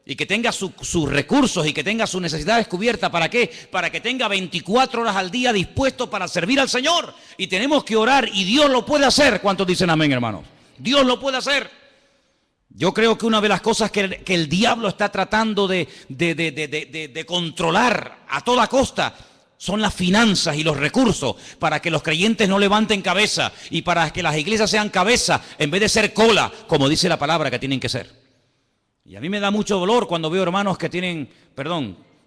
y que tenga sus recursos y que tenga sus necesidades cubiertas. ¿Para qué? Para que tenga 24 horas al día dispuesto para servir al Señor. Y tenemos que orar y Dios lo puede hacer. ¿Cuántos dicen amén, hermanos? Dios lo puede hacer. Yo creo que una de las cosas que el diablo está tratando de controlar a toda costa son las finanzas y los recursos para que los creyentes no levanten cabeza y para que las iglesias sean cabeza en vez de ser cola, como dice la palabra que tienen que ser. Y a mí me da mucho dolor cuando veo hermanos que tienen,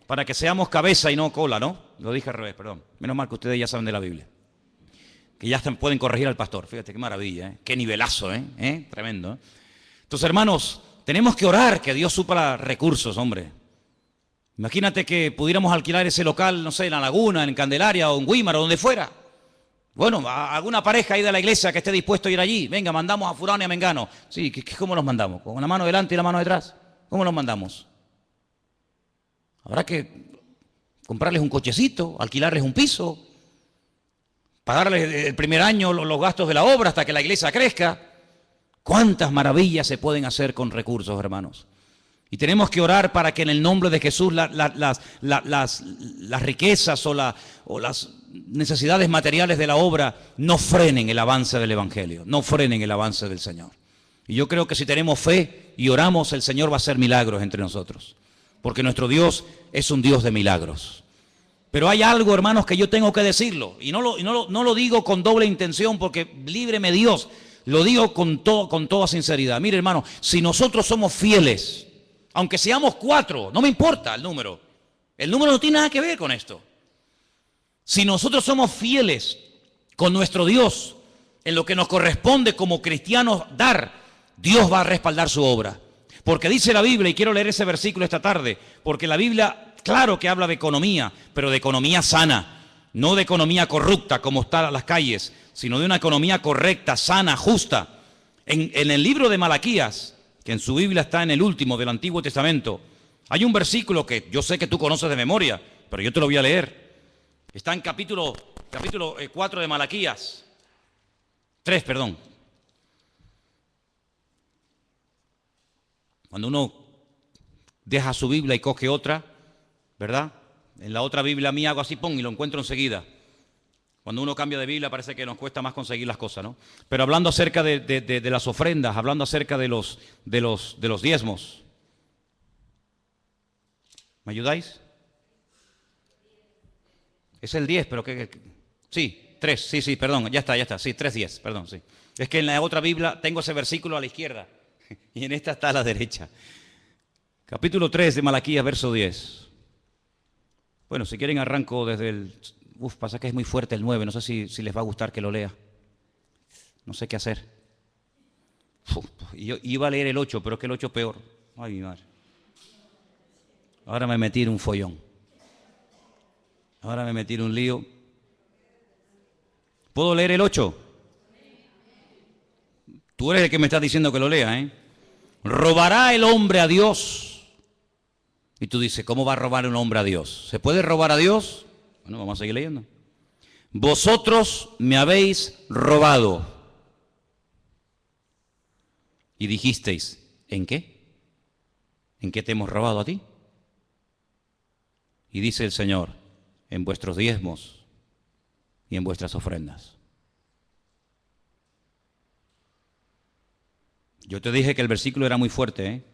para que seamos cabeza y no cola, ¿no? Lo dije al revés, perdón. Menos mal que ustedes ya saben de la Biblia. Que ya pueden corregir al pastor. Fíjate qué maravilla, qué nivelazo, tremendo. Entonces, hermanos, tenemos que orar que Dios supla recursos, hombre. Imagínate que pudiéramos alquilar ese local, no sé, en La Laguna, en Candelaria o en Guímar o donde fuera. Bueno, a alguna pareja ahí de la iglesia que esté dispuesto a ir allí. Venga, mandamos a fulano y a mengano. Sí, ¿cómo los mandamos? ¿Con una mano delante y la mano detrás? ¿Cómo los mandamos? Habrá que comprarles un cochecito, alquilarles un piso, pagarles el primer año los gastos de la obra hasta que la iglesia crezca. ¿Cuántas maravillas se pueden hacer con recursos, hermanos? Y tenemos que orar para que en el nombre de Jesús las riquezas o las necesidades materiales de la obra no frenen el avance del Evangelio, no frenen el avance del Señor. Y yo creo que si tenemos fe y oramos, el Señor va a hacer milagros entre nosotros. Porque nuestro Dios es un Dios de milagros. Pero hay algo, hermanos, que yo tengo que decirlo. Y no lo digo con doble intención porque líbreme Dios. Lo digo con toda sinceridad. Mire, hermano, si nosotros somos fieles, aunque seamos 4, no me importa el número no tiene nada que ver con esto. Si nosotros somos fieles con nuestro Dios en lo que nos corresponde como cristianos dar, Dios va a respaldar su obra. Porque dice la Biblia, y quiero leer ese versículo esta tarde, porque la Biblia, claro que habla de economía, pero de economía sana. No de economía corrupta como están las calles, sino de una economía correcta, sana, justa. En el libro de Malaquías, que en su Biblia está en el último del Antiguo Testamento, hay un versículo que yo sé que tú conoces de memoria, pero yo te lo voy a leer. Está en capítulo 4 de Malaquías. 3, perdón. Cuando uno deja su Biblia y coge otra, ¿verdad? En la otra Biblia mía hago así, pum, y lo encuentro enseguida. Cuando uno cambia de Biblia parece que nos cuesta más conseguir las cosas, ¿no? Pero hablando acerca de las ofrendas, hablando acerca de los diezmos. ¿Me ayudáis? Es el 10, pero sí, 3, sí, perdón, ya está, sí, 3:10, perdón, sí. Es que en la otra Biblia tengo ese versículo a la izquierda y en esta está a la derecha. Capítulo 3 de Malaquías, verso 10. Bueno, si quieren arranco desde el... pasa que es muy fuerte el 9, no sé si les va a gustar que lo lea. No sé qué hacer. Yo iba a leer el 8, pero es que el 8 es peor. Ay, mi madre. Ahora me metí en un follón. Ahora me metí en un lío. ¿Puedo leer el 8? Tú eres el que me estás diciendo que lo lea, ¿eh? ¿Robará el hombre a Dios? Y tú dices, ¿cómo va a robar un hombre a Dios? ¿Se puede robar a Dios? Bueno, vamos a seguir leyendo. Vosotros me habéis robado. Y dijisteis, ¿en qué? ¿En qué te hemos robado a ti? Y dice el Señor, en vuestros diezmos y en vuestras ofrendas. Yo te dije que el versículo era muy fuerte, ¿eh?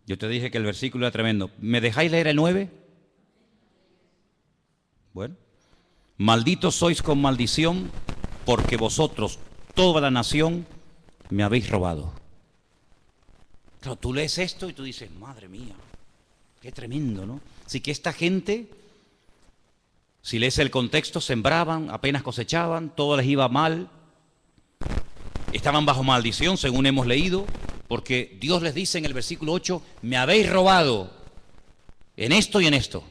Yo te dije que el versículo era tremendo. ¿Me dejáis leer el 9? Bueno. Malditos sois con maldición, porque vosotros, toda la nación, me habéis robado. Claro, tú lees esto y tú dices, madre mía, qué tremendo, ¿no? Así que esta gente, si lees el contexto, sembraban, apenas cosechaban, todo les iba mal, estaban bajo maldición, según hemos leído, porque Dios les dice en el versículo 8, me habéis robado en esto y en esto.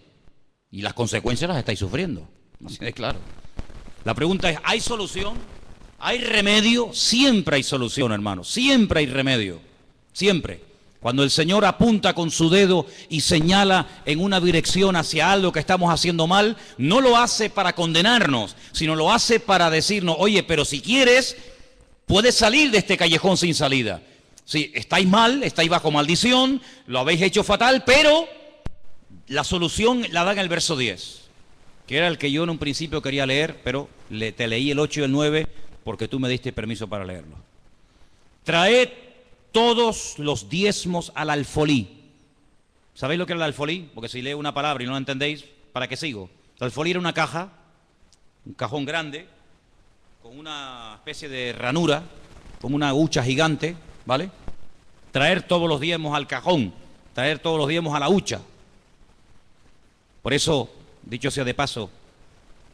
Y las consecuencias las estáis sufriendo. Así de claro. La pregunta es, ¿hay solución? ¿Hay remedio? Siempre hay solución, hermano. Siempre hay remedio. Siempre. Cuando el Señor apunta con su dedo y señala en una dirección hacia algo que estamos haciendo mal, no lo hace para condenarnos, sino lo hace para decirnos, oye, pero si quieres, puedes salir de este callejón sin salida. Sí, estáis mal, estáis bajo maldición, lo habéis hecho fatal, pero la solución la da en el verso 10, que era el que yo en un principio quería leer, pero te leí el 8 y el 9 porque tú me diste permiso para leerlo. Traed todos los diezmos al alfolí. ¿Sabéis lo que era el alfolí? Porque si leo una palabra y no la entendéis, ¿para qué sigo? El alfolí era una caja, un cajón grande, con una especie de ranura, como una hucha gigante, ¿vale? Traer todos los diezmos al cajón, traer todos los diezmos a la hucha. Por eso, dicho sea de paso,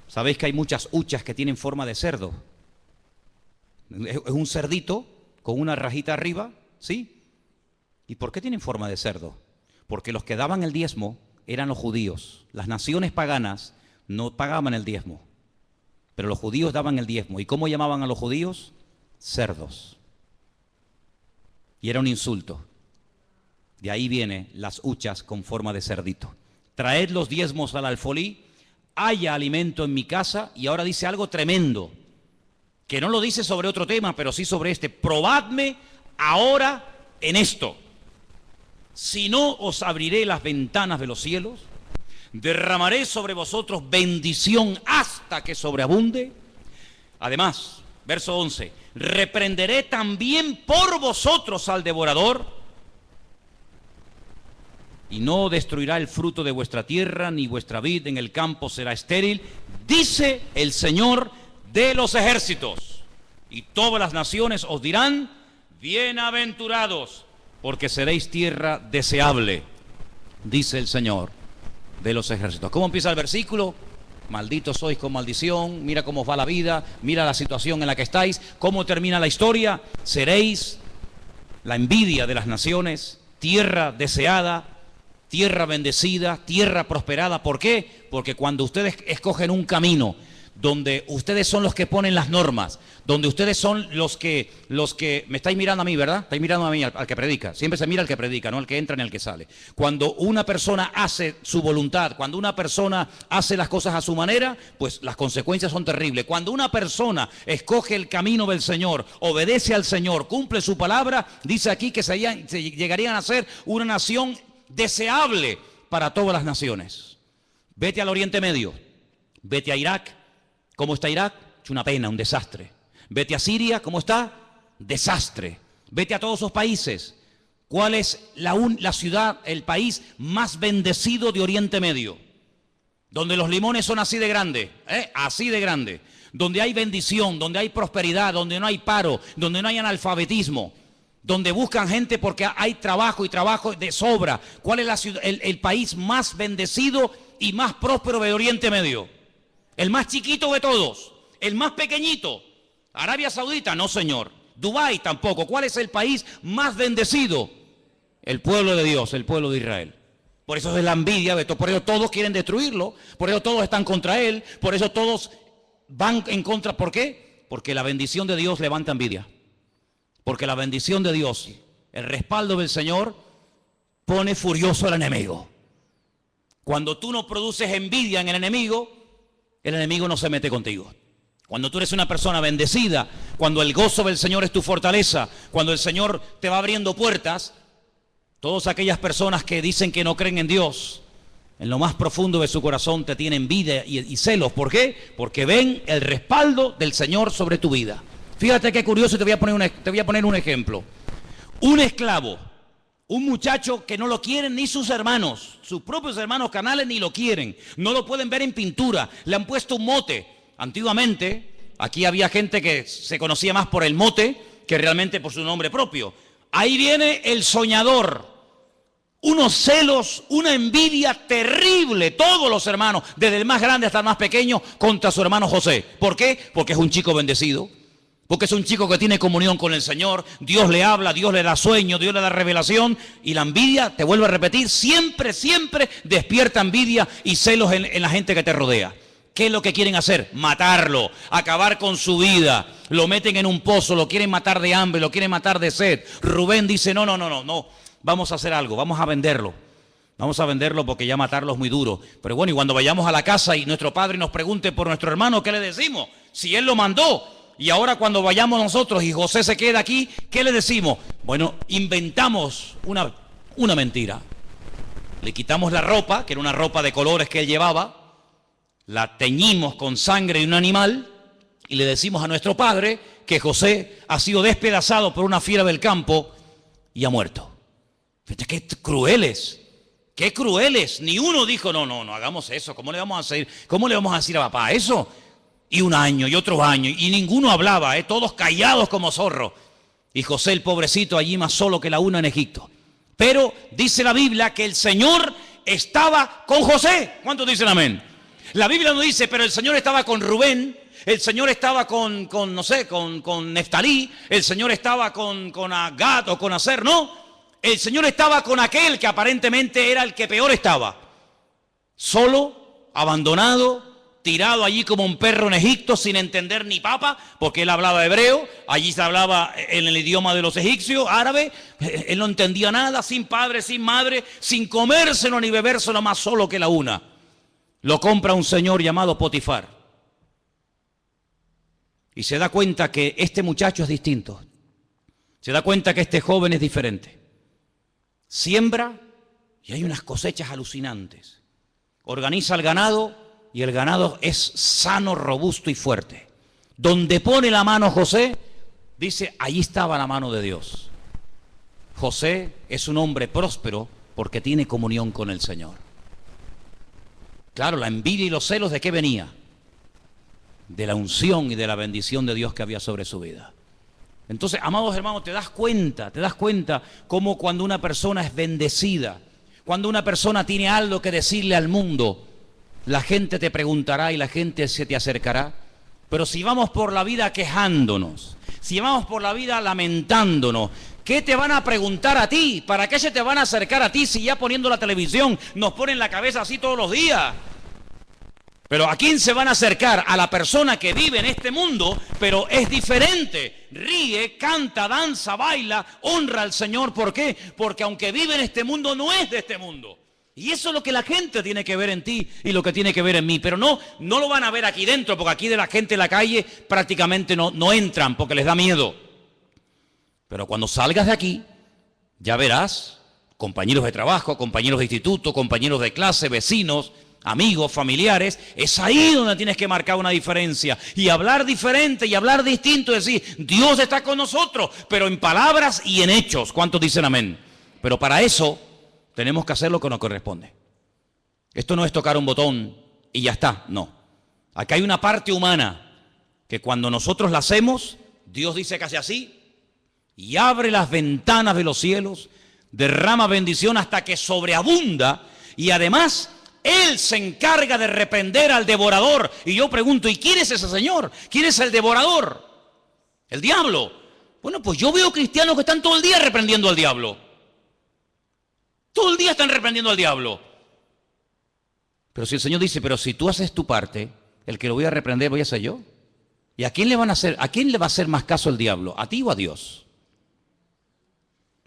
sabéis que hay muchas huchas que tienen forma de cerdo. Es un cerdito con una rajita arriba, ¿sí? ¿Y por qué tienen forma de cerdo? Porque los que daban el diezmo eran los judíos. Las naciones paganas no pagaban el diezmo, pero los judíos daban el diezmo. ¿Y cómo llamaban a los judíos? Cerdos. Y era un insulto. De ahí vienen las huchas con forma de cerdito. Traed los diezmos al alfolí, haya alimento en mi casa. Y ahora dice algo tremendo, que no lo dice sobre otro tema, pero sí sobre este. Probadme ahora en esto. Si no, os abriré las ventanas de los cielos, derramaré sobre vosotros bendición hasta que sobreabunde. Además, verso 11, reprenderé también por vosotros al devorador, y no destruirá el fruto de vuestra tierra, ni vuestra vid en el campo será estéril, dice el Señor de los ejércitos. Y todas las naciones os dirán, bienaventurados, porque seréis tierra deseable, dice el Señor de los ejércitos. ¿Cómo empieza el versículo? Malditos sois con maldición, mira cómo os va la vida, mira la situación en la que estáis, cómo termina la historia. Seréis la envidia de las naciones, tierra deseada, tierra bendecida, tierra prosperada. ¿Por qué? Porque cuando ustedes escogen un camino donde ustedes son los que ponen las normas, donde ustedes son los que me estáis mirando a mí, ¿verdad? Estáis mirando a mí, al que predica. Siempre se mira al que predica, no al que entra ni al que sale. Cuando una persona hace su voluntad, cuando una persona hace las cosas a su manera, pues las consecuencias son terribles. Cuando una persona escoge el camino del Señor, obedece al Señor, cumple su palabra, dice aquí que se llegarían a ser una nación deseable para todas las naciones. Vete al Oriente Medio, vete a Irak. ¿Cómo está Irak? Es una pena, un desastre. Vete a Siria, ¿cómo está? Desastre. Vete a todos esos países. ¿Cuál es la ciudad, el país más bendecido de Oriente Medio? Donde los limones son así de grandes, así de grandes. Donde hay bendición, donde hay prosperidad, donde no hay paro, donde no hay analfabetismo, donde buscan gente porque hay trabajo y trabajo de sobra. ¿Cuál es la ciudad, el país más bendecido y más próspero de Oriente Medio? El más chiquito de todos, el más pequeñito. Arabia Saudita, no señor. Dubái tampoco. ¿Cuál es el país más bendecido? El pueblo de Dios, el pueblo de Israel. Por eso es la envidia de todo. Por eso todos quieren destruirlo. Por eso todos están contra él. Por eso todos van en contra. ¿Por qué? Porque la bendición de Dios levanta envidia. Porque la bendición de Dios, el respaldo del Señor, pone furioso al enemigo. Cuando tú no produces envidia en el enemigo no se mete contigo. Cuando tú eres una persona bendecida, cuando el gozo del Señor es tu fortaleza, cuando el Señor te va abriendo puertas, todas aquellas personas que dicen que no creen en Dios, en lo más profundo de su corazón te tienen envidia y celos. ¿Por qué? Porque ven el respaldo del Señor sobre tu vida. Fíjate qué curioso, te voy a poner un ejemplo. Un esclavo, un muchacho que no lo quieren ni sus hermanos, sus propios hermanos carnales ni lo quieren, no lo pueden ver en pintura, le han puesto un mote. Antiguamente, aquí había gente que se conocía más por el mote que realmente por su nombre propio. Ahí viene el soñador. Unos celos, una envidia terrible, todos los hermanos, desde el más grande hasta el más pequeño, contra su hermano José. ¿Por qué? Porque es un chico bendecido, porque es un chico que tiene comunión con el Señor, Dios le habla, Dios le da sueño, Dios le da revelación, y la envidia, te vuelvo a repetir, siempre despierta envidia y celos en la gente que te rodea. ¿Qué es lo que quieren hacer? Matarlo, acabar con su vida. Lo meten en un pozo, lo quieren matar de hambre, lo quieren matar de sed. Rubén dice, no, vamos a hacer algo, vamos a venderlo. Vamos a venderlo porque ya matarlo es muy duro. Pero bueno, y cuando vayamos a la casa y nuestro padre nos pregunte por nuestro hermano, ¿qué le decimos? Si él lo mandó. Y ahora cuando vayamos nosotros y José se queda aquí, ¿qué le decimos? Bueno, inventamos una mentira. Le quitamos la ropa, que era una ropa de colores que él llevaba, la teñimos con sangre de un animal y le decimos a nuestro padre que José ha sido despedazado por una fiera del campo y ha muerto. Fíjate qué crueles. Ni uno dijo, no hagamos eso. ¿Cómo le vamos a hacer? ¿Cómo le vamos a decir a papá eso? Y un año y otro año y ninguno hablaba, todos callados como zorros. Y José, el pobrecito, allí más solo que la una en Egipto. Pero dice la Biblia que el Señor estaba con José. ¿Cuántos dicen amén? La Biblia no dice, pero el Señor estaba con Rubén, el Señor estaba con Neftalí, el Señor estaba con Gad o con Aser, no. El Señor estaba con aquel que aparentemente era el que peor estaba. Solo, abandonado, tirado allí como un perro en Egipto sin entender ni papa, porque él hablaba hebreo, allí se hablaba en el idioma de los egipcios, árabe, él no entendía nada, sin padre, sin madre, sin comérselo ni bebérselo, más solo que la una. Lo compra un señor llamado Potifar. Y se da cuenta que este muchacho es distinto. Se da cuenta que este joven es diferente. Siembra y hay unas cosechas alucinantes. Organiza el ganado y el ganado es sano, robusto y fuerte. Donde pone la mano José, dice, allí estaba la mano de Dios. José es un hombre próspero porque tiene comunión con el Señor. Claro, la envidia y los celos, ¿de qué venía? De la unción y de la bendición de Dios que había sobre su vida. Entonces, amados hermanos, te das cuenta cómo cuando una persona es bendecida, cuando una persona tiene algo que decirle al mundo, la gente te preguntará y la gente se te acercará. Pero si vamos por la vida quejándonos, si vamos por la vida lamentándonos, ¿qué te van a preguntar a ti? ¿Para qué se te van a acercar a ti si ya poniendo la televisión nos ponen la cabeza así todos los días? Pero ¿a quién se van a acercar? A la persona que vive en este mundo, pero es diferente. Ríe, canta, danza, baila, honra al Señor. ¿Por qué? Porque aunque vive en este mundo, no es de este mundo. Y eso es lo que la gente tiene que ver en ti y lo que tiene que ver en mí. Pero no lo van a ver aquí dentro, porque aquí de la gente en la calle prácticamente no entran porque les da miedo. Pero cuando salgas de aquí, ya verás compañeros de trabajo, compañeros de instituto, compañeros de clase, vecinos, amigos, familiares. Es ahí donde tienes que marcar una diferencia y hablar diferente y hablar distinto, decir, Dios está con nosotros, pero en palabras y en hechos. ¿Cuántos dicen amén? Pero para eso tenemos que hacer lo que nos corresponde. Esto no es tocar un botón y ya está, no. Acá hay una parte humana que cuando nosotros la hacemos, Dios dice que hace así y abre las ventanas de los cielos, derrama bendición hasta que sobreabunda y además Él se encarga de reprender al devorador. Y yo pregunto, ¿y quién es ese señor? ¿Quién es el devorador? El diablo. Bueno, pues yo veo cristianos que están todo el día reprendiendo al diablo. Todo el día están reprendiendo al diablo. Pero si el Señor dice, pero si tú haces tu parte, el que lo voy a reprender voy a ser yo. ¿Y a quién le va a hacer más caso el diablo? ¿A ti o a Dios?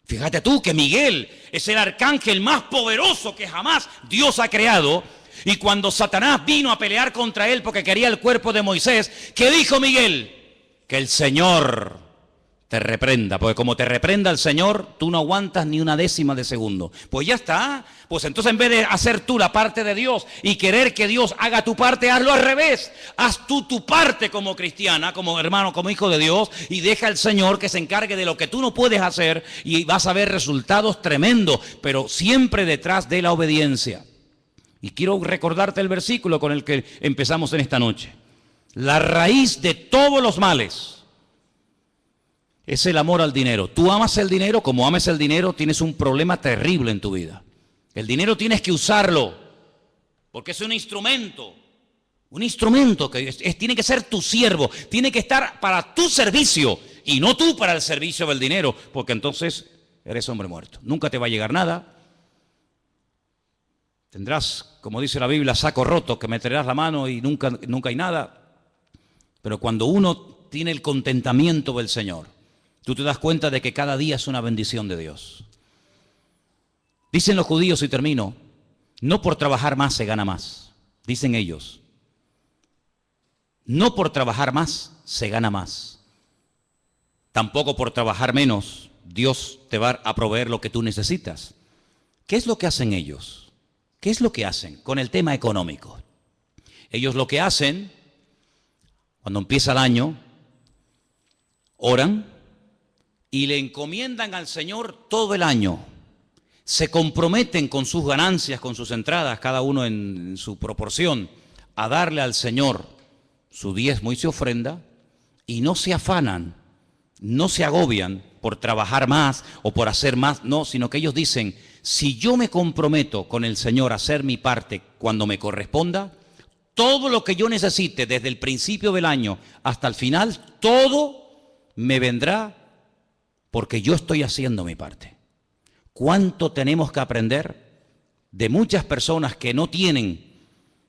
Fíjate tú que Miguel es el arcángel más poderoso que jamás Dios ha creado. Y cuando Satanás vino a pelear contra él porque quería el cuerpo de Moisés, ¿qué dijo Miguel? Que el Señor te reprenda, porque como te reprenda el Señor, tú no aguantas ni una décima de segundo. Pues ya está. Pues entonces en vez de hacer tú la parte de Dios y querer que Dios haga tu parte, hazlo al revés. Haz tú tu parte como cristiana, como hermano, como hijo de Dios, y deja al Señor que se encargue de lo que tú no puedes hacer, y vas a ver resultados tremendos, pero siempre detrás de la obediencia. Y quiero recordarte el versículo con el que empezamos en esta noche. La raíz de todos los males es el amor al dinero. Tú amas el dinero, como ames el dinero, tienes un problema terrible en tu vida. El dinero tienes que usarlo, porque es un instrumento que tiene que ser tu siervo, tiene que estar para tu servicio, y no tú para el servicio del dinero, porque entonces eres hombre muerto. Nunca te va a llegar nada. Tendrás, como dice la Biblia, saco roto, que meterás la mano y nunca hay nada. Pero cuando uno tiene el contentamiento del Señor, tú te das cuenta de que cada día es una bendición de Dios. Dicen los judíos, y termino, no por trabajar más se gana más. Dicen ellos, no por trabajar más se gana más. Tampoco por trabajar menos Dios te va a proveer lo que tú necesitas. ¿Qué es lo que hacen ellos? ¿Qué es lo que hacen con el tema económico? Ellos lo que hacen, cuando empieza el año, oran y le encomiendan al Señor todo el año. Se comprometen con sus ganancias, con sus entradas, cada uno en su proporción, a darle al Señor su diezmo y su ofrenda, y no se afanan, no se agobian por trabajar más o por hacer más, no, sino que ellos dicen, si yo me comprometo con el Señor a hacer mi parte cuando me corresponda, todo lo que yo necesite desde el principio del año hasta el final, todo me vendrá porque yo estoy haciendo mi parte. ¿Cuánto tenemos que aprender de muchas personas que no tienen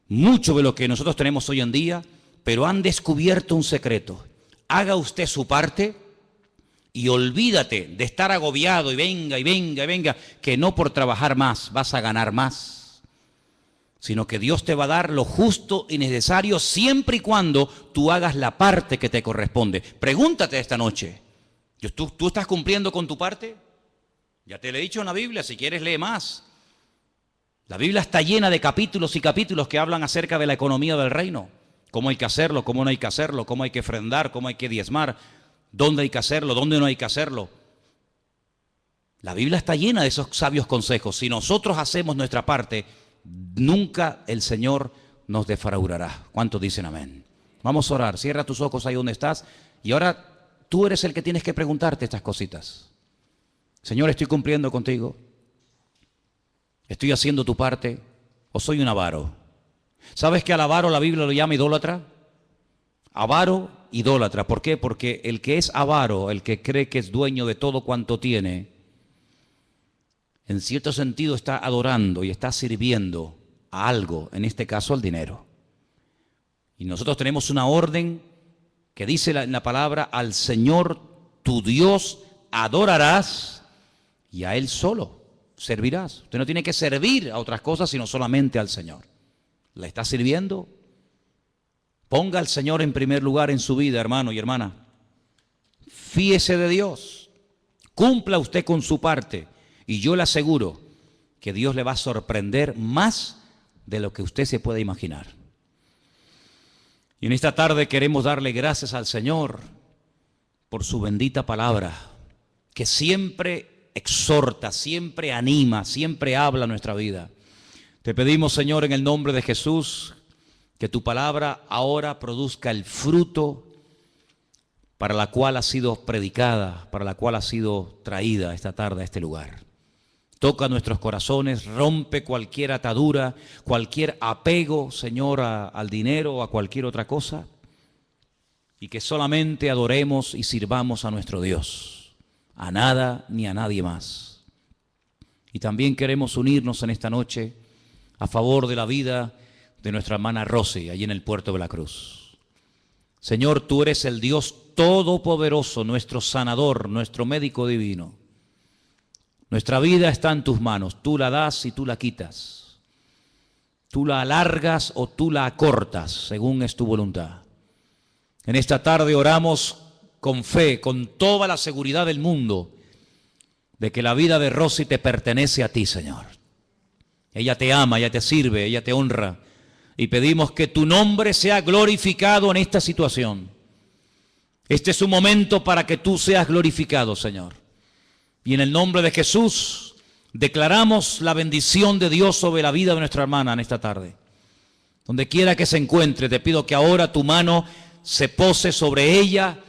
mucho de lo que nosotros tenemos hoy en día, pero han descubierto un secreto? Haga usted su parte y olvídate de estar agobiado y venga, que no por trabajar más vas a ganar más, sino que Dios te va a dar lo justo y necesario siempre y cuando tú hagas la parte que te corresponde. Pregúntate esta noche, ¿tú estás cumpliendo con tu parte? Ya te lo he dicho en la Biblia, si quieres lee más. La Biblia está llena de capítulos y capítulos que hablan acerca de la economía del reino. Cómo hay que hacerlo, cómo no hay que hacerlo, cómo hay que ofrendar, cómo hay que diezmar, dónde hay que hacerlo, dónde no hay que hacerlo. La Biblia está llena de esos sabios consejos. Si nosotros hacemos nuestra parte, nunca el Señor nos defraudará. ¿Cuántos dicen amén? Vamos a orar. Cierra tus ojos ahí donde estás. Y ahora tú eres el que tienes que preguntarte estas cositas. Señor, ¿estoy cumpliendo contigo? ¿Estoy haciendo tu parte? ¿O soy un avaro? ¿Sabes que al avaro la Biblia lo llama idólatra? Avaro, idólatra. ¿Por qué? Porque el que es avaro, el que cree que es dueño de todo cuanto tiene, en cierto sentido está adorando y está sirviendo a algo, en este caso al dinero. Y nosotros tenemos una orden que dice en la palabra, al Señor tu Dios adorarás y a Él solo servirás. Usted no tiene que servir a otras cosas, sino solamente al Señor. ¿La está sirviendo? Ponga al Señor en primer lugar en su vida, hermano y hermana. Fíese de Dios. Cumpla usted con su parte. Y yo le aseguro que Dios le va a sorprender más de lo que usted se puede imaginar. Y en esta tarde queremos darle gracias al Señor por su bendita palabra, que siempre exhorta, siempre anima, siempre habla nuestra vida. Te pedimos, Señor, en el nombre de Jesús, que tu palabra ahora produzca el fruto para la cual ha sido predicada, para la cual ha sido traída esta tarde a este lugar. Toca nuestros corazones, rompe cualquier atadura, cualquier apego, Señor, al dinero o a cualquier otra cosa, y que solamente adoremos y sirvamos a nuestro Dios, a nada ni a nadie más. Y también queremos unirnos en esta noche a favor de la vida de nuestra hermana Rosy, allí en el puerto de la Cruz. Señor, tú eres el Dios todopoderoso, nuestro sanador, nuestro médico divino. Nuestra vida está en tus manos. Tú la das y tú la quitas. Tú la alargas o tú la acortas, según es tu voluntad. En esta tarde oramos con fe, con toda la seguridad del mundo, de que la vida de Rosy te pertenece a ti, Señor. Ella te ama, ella te sirve, ella te honra. Y pedimos que tu nombre sea glorificado en esta situación. Este es un momento para que tú seas glorificado, Señor. Y en el nombre de Jesús declaramos la bendición de Dios sobre la vida de nuestra hermana en esta tarde. Donde quiera que se encuentre, te pido que ahora tu mano se pose sobre ella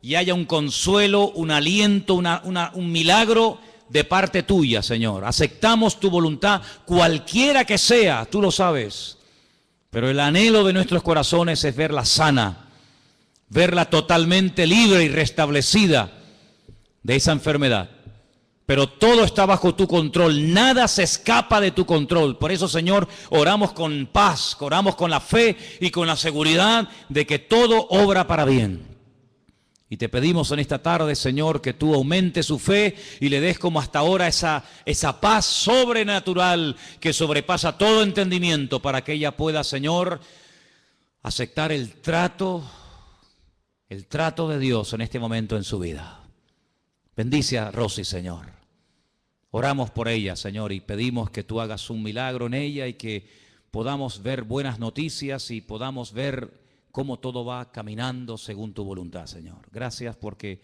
y haya un consuelo, un aliento, un milagro de parte tuya, Señor. Aceptamos tu voluntad, cualquiera que sea, tú lo sabes. Pero el anhelo de nuestros corazones es verla sana, verla totalmente libre y restablecida de esa enfermedad. Pero todo está bajo tu control, nada se escapa de tu control. Por eso, Señor, oramos con paz, oramos con la fe y con la seguridad de que todo obra para bien. Y te pedimos en esta tarde, Señor, que tú aumentes su fe y le des como hasta ahora esa paz sobrenatural que sobrepasa todo entendimiento, para que ella pueda, Señor, aceptar el trato de Dios en este momento en su vida. Bendice a Rosy, Señor. Oramos por ella, Señor, y pedimos que tú hagas un milagro en ella y que podamos ver buenas noticias y podamos ver cómo todo va caminando según tu voluntad, Señor. Gracias porque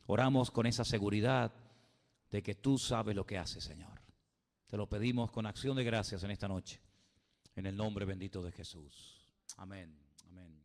oramos con esa seguridad de que tú sabes lo que haces, Señor. Te lo pedimos con acción de gracias en esta noche, en el nombre bendito de Jesús. Amén. Amén.